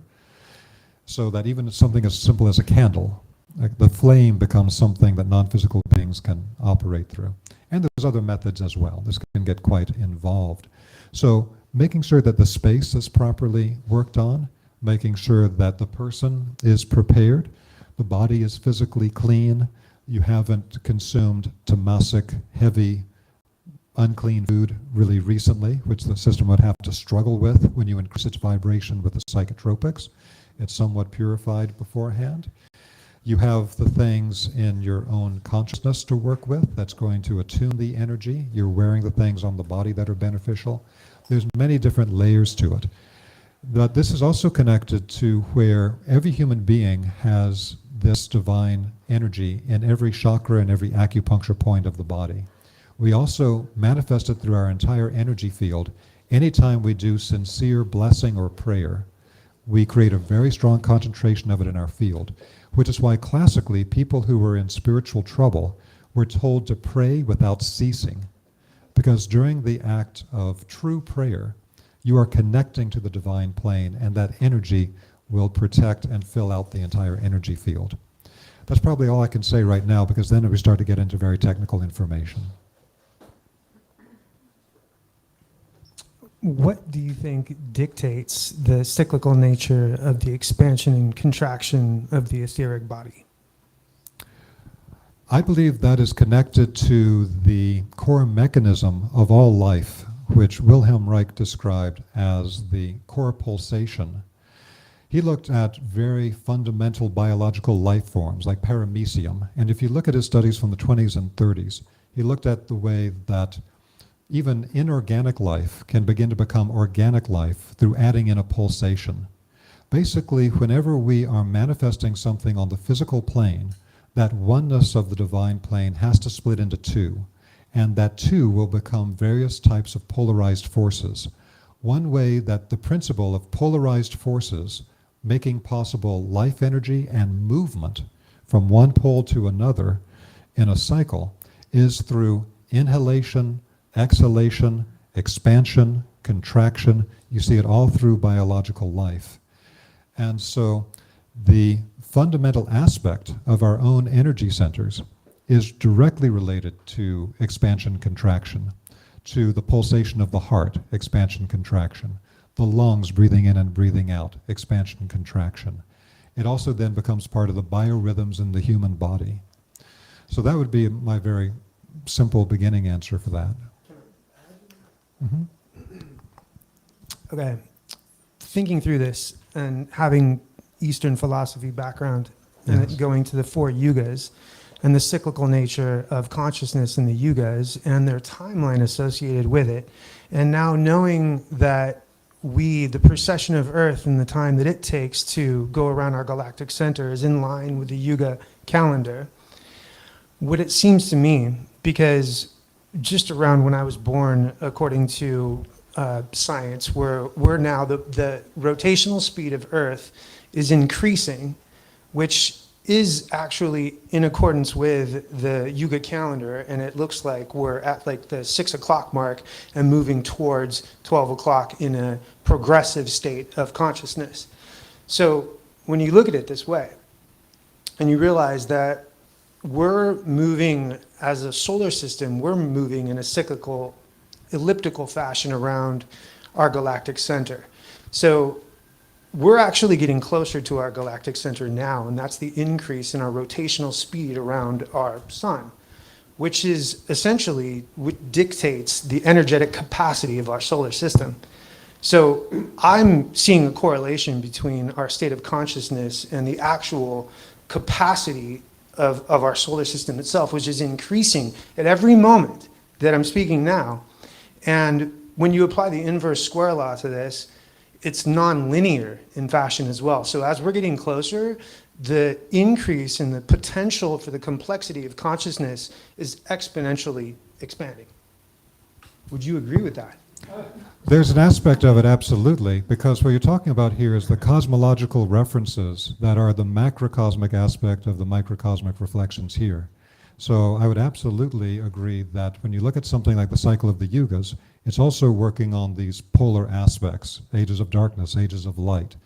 so that even something as simple as a candle, like the flame becomes something that non-physical beings can operate through. And there's other methods as well. This can get quite involved. So making sure that the space is properly worked on, making sure that the person is prepared, the body is physically clean, you haven't consumed tamasic, heavy, unclean food really recently, which the system would have to struggle with when you increase its vibration with the psychotropics. It's somewhat purified beforehand. You have the things in your own consciousness to work with that's going to attune the energy. You're wearing the things on the body that are beneficial. There's many different layers to it. But this is also connected to where every human being has this divine energy in every chakra and every acupuncture point of the body. We also manifest it through our entire energy field. Anytime we do sincere blessing or prayer, we create a very strong concentration of it in our field, which is why classically people who were in spiritual trouble were told to pray without ceasing, because during the act of true prayer, you are connecting to the divine plane, and that energy will protect and fill out the entire energy field. That's probably all I can say right now, because then we start to get into very technical information. What do you think dictates the cyclical nature of the expansion and contraction of the etheric body? I believe that is connected to the core mechanism of all life, which Wilhelm Reich described as the core pulsation. He looked at very fundamental biological life forms like paramecium, and if you look at his studies from the 20s and 30s, he looked at the way that even inorganic life can begin to become organic life through adding in a pulsation. Basically, whenever we are manifesting something on the physical plane, that oneness of the divine plane has to split into two, and that two will become various types of polarized forces. One way that the principle of polarized forces making possible life energy and movement from one pole to another in a cycle is through inhalation, exhalation, expansion, contraction. You see it all through biological life. And so the fundamental aspect of our own energy centers is directly related to expansion, contraction, to the pulsation of the heart, expansion, contraction, the lungs breathing in and breathing out, expansion, contraction. It also then becomes part of the biorhythms in the human body. So that would be my very simple beginning answer for that. Mm-hmm. Okay. Thinking through this and having Eastern philosophy background and Yes. going to the four yugas, and the cyclical nature of consciousness in the yugas and their timeline associated with it. And now knowing that the precession of Earth and the time that it takes to go around our galactic center is in line with the yuga calendar, what it seems to me, because just around when I was born, according to science, we're now the rotational speed of Earth is increasing, which is actually in accordance with the yuga calendar, and it looks like we're at like the 6 o'clock mark and moving towards 12 o'clock in a progressive state of consciousness. So when you look at it this way, and you realize that we're moving as a solar system, we're moving in a cyclical, elliptical fashion around our galactic center. So we're actually getting closer to our galactic center now, and that's the increase in our rotational speed around our sun, which is essentially what dictates the energetic capacity of our solar system. So I'm seeing a correlation between our state of consciousness and the actual capacity of our solar system itself, which is increasing at every moment that I'm speaking now. And when you apply the inverse square law to this, it's non-linear in fashion as well. So as we're getting closer, the increase in the potential for the complexity of consciousness is exponentially expanding. Would you agree with that? There's an aspect of it, absolutely, because what you're talking about here is the cosmological references that are the macrocosmic aspect of the microcosmic reflections here. So I would absolutely agree that when you look at something like the cycle of the yugas, it's also working on these polar aspects, ages of darkness, ages of light,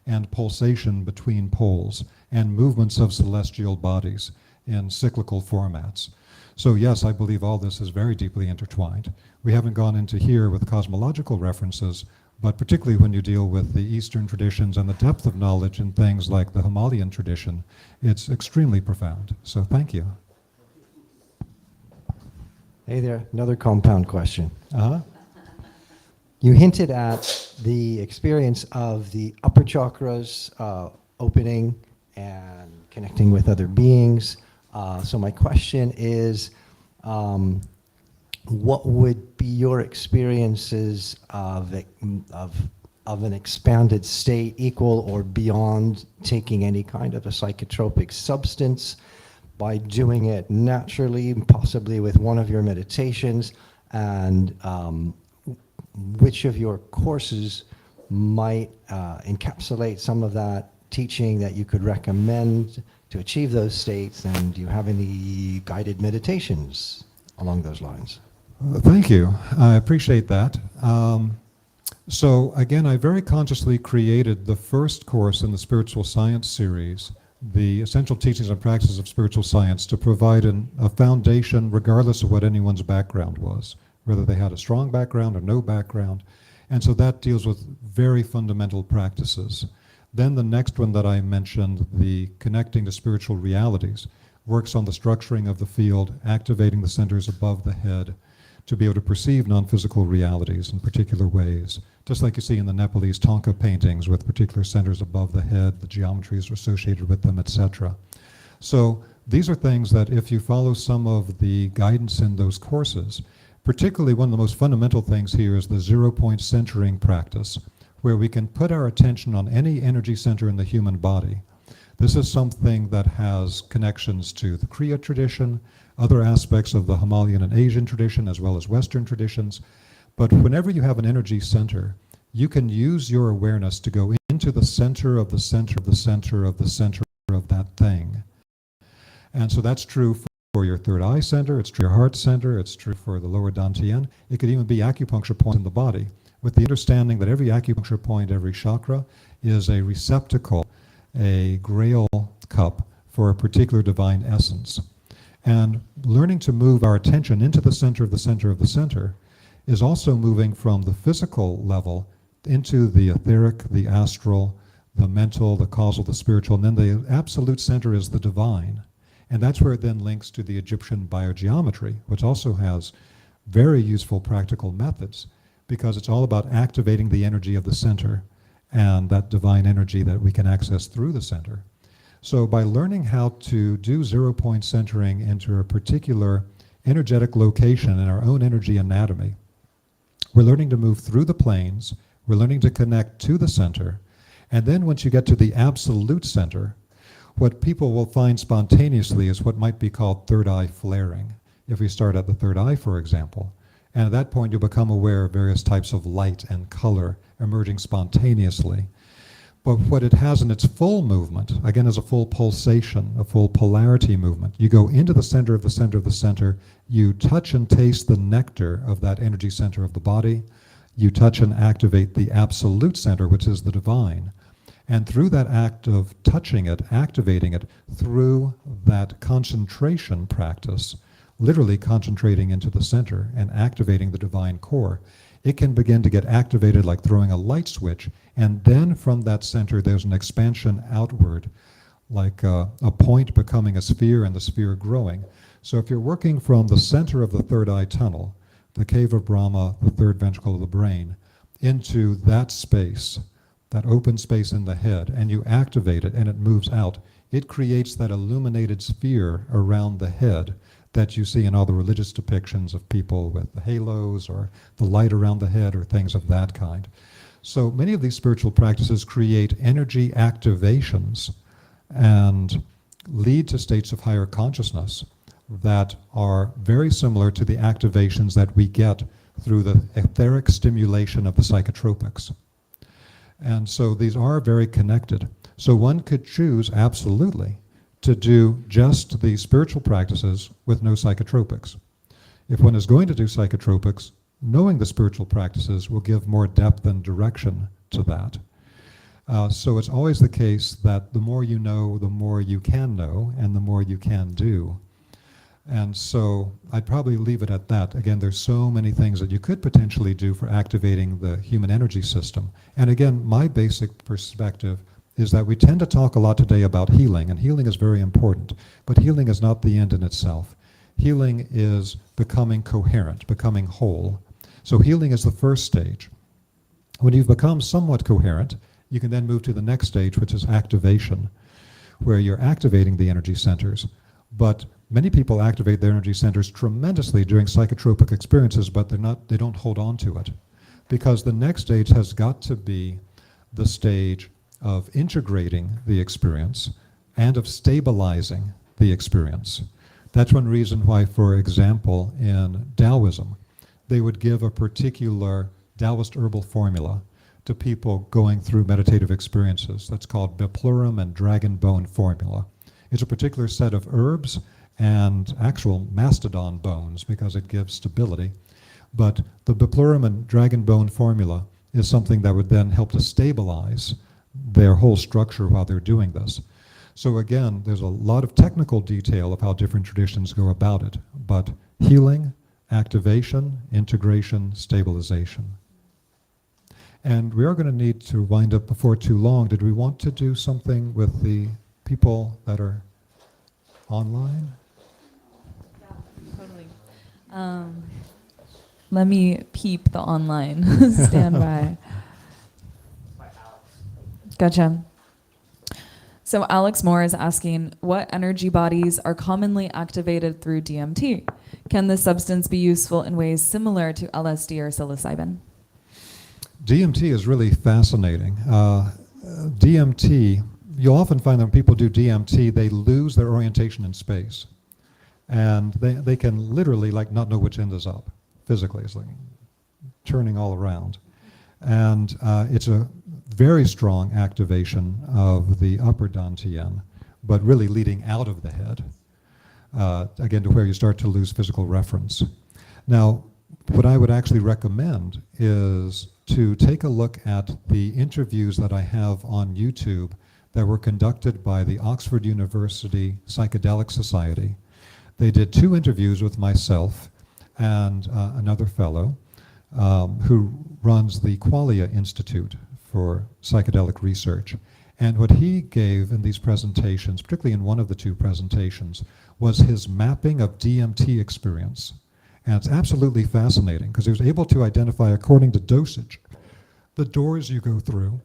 and pulsation between poles, and movements of celestial bodies in cyclical formats. So yes, I believe all this is very deeply intertwined. We haven't gone into here with cosmological references, but particularly when you deal with the Eastern traditions and the depth of knowledge in things like the Himalayan tradition, it's extremely profound. So thank you. Hey there, another compound question. Uh-huh. You hinted at the experience of the upper chakras opening and connecting with other beings. So my question is, what would be your experiences of an expanded state equal or beyond taking any kind of a psychotropic substance, by doing it naturally, possibly with one of your meditations, and which of your courses might encapsulate some of that teaching that you could recommend to achieve those states, and do you have any guided meditations along those lines? Thank you. I appreciate that. So again, I very consciously created the first course in the Spiritual Science series, the Essential Teachings and Practices of Spiritual Science, to provide a foundation regardless of what anyone's background was, whether they had a strong background or no background. And so that deals with very fundamental practices. Then the next one that I mentioned, the Connecting to Spiritual Realities, works on the structuring of the field, activating the centers above the head to be able to perceive non-physical realities in particular ways, just like you see in the Nepalese Tonka paintings with particular centers above the head, the geometries associated with them, etc. So these are things that if you follow some of the guidance in those courses, particularly one of the most fundamental things here is the 0-point centering practice, where we can put our attention on any energy center in the human body. This is something that has connections to the Kriya tradition, other aspects of the Himalayan and Asian tradition, as well as Western traditions. But whenever you have an energy center, you can use your awareness to go into the center of the center of the center of the center of that thing. And so that's true for your third eye center, it's true for your heart center, it's true for the lower dantian. It could even be acupuncture points in the body, with the understanding that every acupuncture point, every chakra, is a receptacle, a grail cup for a particular divine essence. And learning to move our attention into the center of the center of the center is also moving from the physical level into the etheric, the astral, the mental, the causal, the spiritual, and then the absolute center is the divine. And that's where it then links to the Egyptian biogeometry, which also has very useful practical methods, because it's all about activating the energy of the center and that divine energy that we can access through the center. So by learning how to do 0-point centering into a particular energetic location in our own energy anatomy, we're learning to move through the planes, we're learning to connect to the center, and then once you get to the absolute center, what people will find spontaneously is what might be called third eye flaring. If we start at the third eye, for example, and at that point you'll become aware of various types of light and color emerging spontaneously. But what it has in its full movement, again, is a full pulsation, a full polarity movement. You go into the center of the center of the center, you touch and taste the nectar of that energy center of the body, you touch and activate the absolute center, which is the divine. And through that act of touching it, activating it, through that concentration practice, literally concentrating into the center and activating the divine core, it can begin to get activated like throwing a light switch, and then from that center there's an expansion outward, like a point becoming a sphere and the sphere growing. So if you're working from the center of the third eye tunnel, the cave of Brahma, the third ventricle of the brain, into that space, that open space in the head, and you activate it and it moves out, it creates that illuminated sphere around the head that you see in all the religious depictions of people with the halos or the light around the head or things of that kind. So many of these spiritual practices create energy activations and lead to states of higher consciousness that are very similar to the activations that we get through the etheric stimulation of the psychotropics. And so these are very connected. So one could choose, absolutely, to do just the spiritual practices with no psychotropics. If one is going to do psychotropics, knowing the spiritual practices will give more depth and direction to that. So it's always the case that the more you know, the more you can know, and the more you can do. And so I'd probably leave it at that. Again, there's so many things that you could potentially do for activating the human energy system. And again, my basic perspective is that we tend to talk a lot today about healing, and healing is very important, but healing is not the end in itself. Healing is becoming coherent, becoming whole. So healing is the first stage. When you've become somewhat coherent, you can then move to the next stage, which is activation, where you're activating the energy centers. But many people activate their energy centers tremendously during psychotropic experiences, but they don't hold on to it. Because the next stage has got to be the stage of integrating the experience and of stabilizing the experience. That's one reason why, for example, in Taoism, they would give a particular Taoist herbal formula to people going through meditative experiences. That's called Biplurum and Dragon Bone formula. It's a particular set of herbs and actual mastodon bones because it gives stability. But the Biplurum and Dragon Bone formula is something that would then help to stabilize their whole structure while they're doing this. So again, there's a lot of technical detail of how different traditions go about it, but healing, activation, integration, stabilization. And we are going to need to wind up before too long. Did we want to do something with the people that are online? Totally. Let me peep the online. Stand by. Gotcha. So Alex Moore is asking, what energy bodies are commonly activated through DMT? Can this substance be useful in ways similar to LSD or psilocybin? DMT is really fascinating. DMT, you'll often find that when people do DMT, they lose their orientation in space. And they can literally like not know which end is up physically. It's like turning all around. And it's a very strong activation of the upper dantian, but really leading out of the head, again, to where you start to lose physical reference. Now, what I would actually recommend is to take a look at the interviews that I have on YouTube that were conducted by the Oxford University Psychedelic Society. They did 2 interviews with myself and another fellow who runs the Qualia Institute for Psychedelic Research. And what he gave in these presentations, particularly in one of the 2 presentations, was his mapping of DMT experience. And it's absolutely fascinating because he was able to identify, according to dosage, the doors you go through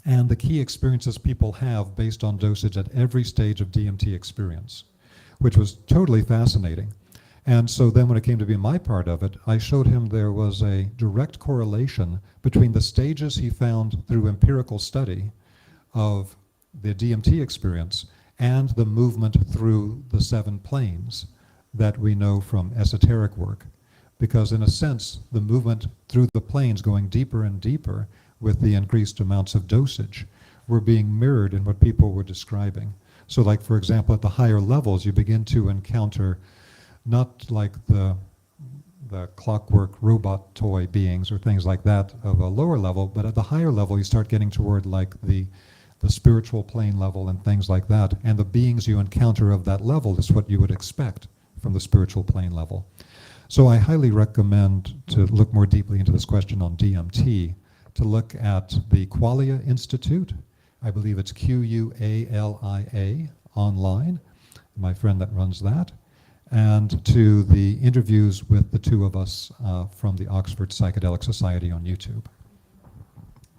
and the key experiences people have based on dosage at every stage of DMT experience, which was totally fascinating. And so then when it came to be my part of it, I showed him there was a direct correlation between the stages he found through empirical study of the DMT experience and the movement through the 7 planes that we know from esoteric work. Because in a sense, the movement through the planes going deeper and deeper with the increased amounts of dosage were being mirrored in what people were describing. So like, for example, at the higher levels, you begin to encounter not like the clockwork robot toy beings or things like that of a lower level, but at the higher level, you start getting toward like the spiritual plane level and things like that. And the beings you encounter of that level is what you would expect from the spiritual plane level. So I highly recommend to look more deeply into this question on DMT, to look at the Qualia Institute. I believe it's Qualia online, my friend that runs that, and to the interviews with the two of us from the Oxford Psychedelic Society on YouTube.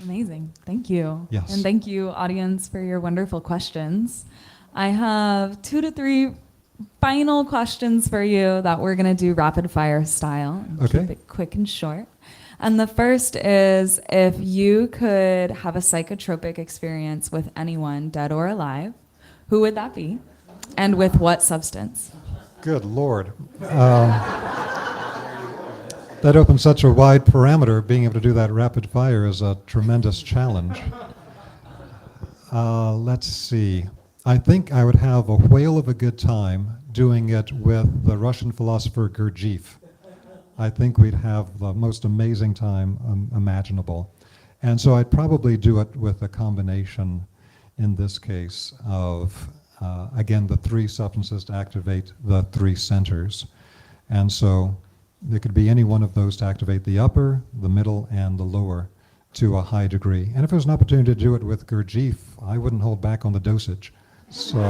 Amazing. Thank you. Yes. And thank you, audience, for your wonderful questions. I have 2 to 3 final questions for you that we're going to do rapid fire style. And Okay. Keep it quick and short. And the first is, if you could have a psychotropic experience with anyone, dead or alive, who would that be? And with what substance? Good Lord. That opens such a wide parameter. Being able to do that rapid fire is a tremendous challenge. Let's see. I think I would have a whale of a good time doing it with the Russian philosopher Gurdjieff. I think we'd have the most amazing time imaginable. And so I'd probably do it with a combination, in this case, of, again, the 3 substances to activate the 3 centers. And so there could be any one of those to activate the upper, the middle, and the lower to a high degree. And if there's an opportunity to do it with Gurdjieff, I wouldn't hold back on the dosage. So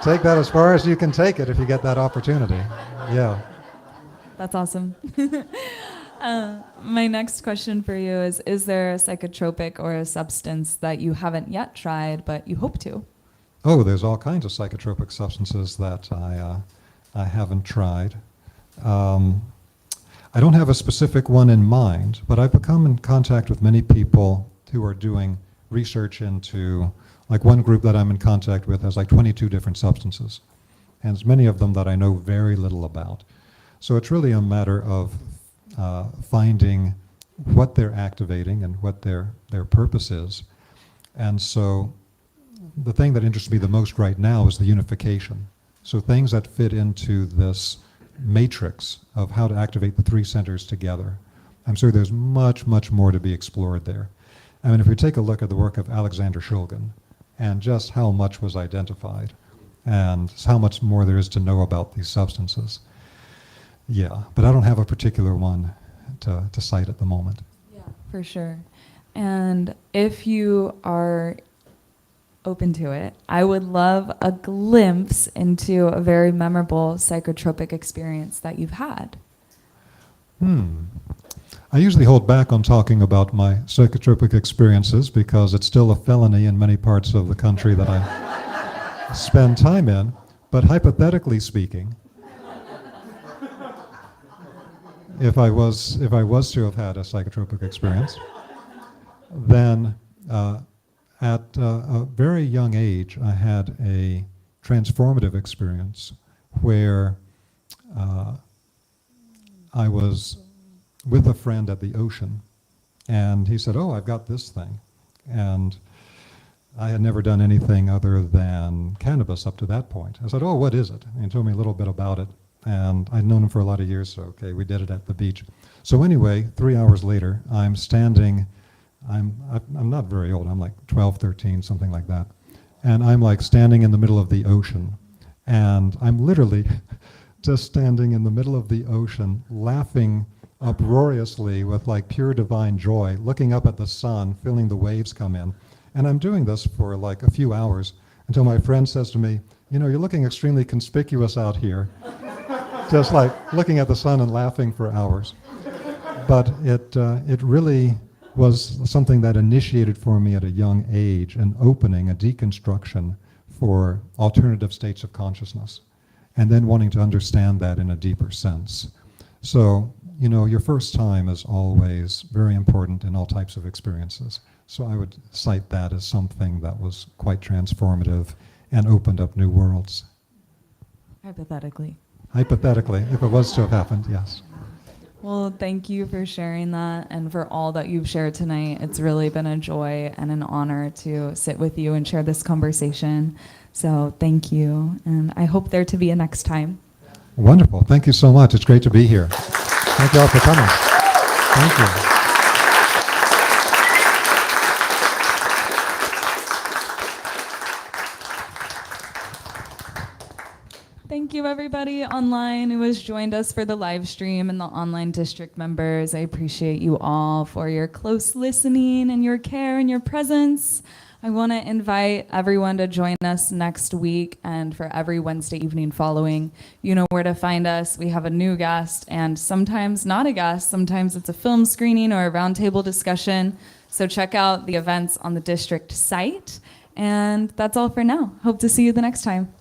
take that as far as you can take it if you get that opportunity. Yeah. That's awesome. My next question for you is there a psychotropic or a substance that you haven't yet tried but you hope to? Oh, there's all kinds of psychotropic substances that I haven't tried. I don't have a specific one in mind, but I've become in contact with many people who are doing research into, like one group that I'm in contact with has like 22 different substances, and there's many of them that I know very little about. So it's really a matter of finding what they're activating and what their purpose is. And so the thing that interests me the most right now is the unification. So things that fit into this matrix of how to activate the 3 centers together. I'm sure there's much, much more to be explored there. I mean, if we take a look at the work of Alexander Shulgin and just how much was identified and how much more there is to know about these substances. Yeah, but I don't have a particular one to cite at the moment. Yeah, for sure. And if you are open to it, I would love a glimpse into a very memorable psychotropic experience that you've had. I usually hold back on talking about my psychotropic experiences because it's still a felony in many parts of the country that I spend time in. But hypothetically speaking, if I was to have had a psychotropic experience, then at a very young age, I had a transformative experience where I was with a friend at the ocean, and he said, "Oh, I've got this thing." And I had never done anything other than cannabis up to that point. I said, "Oh, what is it?" And he told me a little bit about it. And I'd known him for a lot of years, so okay, we did it at the beach. So anyway, 3 hours later, I'm standing, I'm not very old, I'm like 12, 13, something like that. And I'm like standing in the middle of the ocean. And I'm literally just standing in the middle of the ocean, laughing uproariously with like pure divine joy, looking up at the sun, feeling the waves come in. And I'm doing this for like a few hours until my friend says to me, "You know, you're looking extremely conspicuous out here." Just like looking at the sun and laughing for hours. But it really was something that initiated for me at a young age an opening, a deconstruction for alternative states of consciousness, and then wanting to understand that in a deeper sense. So, you know, your first time is always very important in all types of experiences. So I would cite that as something that was quite transformative and opened up new worlds. Hypothetically. Hypothetically, if it was to have happened, yes. Well, thank you for sharing that and for all that you've shared tonight. It's really been a joy and an honor to sit with you and share this conversation. So thank you, and I hope there to be a next time. Wonderful. Thank you so much. It's great to be here. Thank you all for coming. Thank you. Thank you, everybody online who has joined us for the live stream and the online district members. I appreciate you all for your close listening and your care and your presence. I want to invite everyone to join us next week and for every Wednesday evening following. You know where to find us. We have a new guest and sometimes not a guest. Sometimes it's a film screening or a roundtable discussion. So check out the events on the district site. And that's all for now. Hope to see you the next time.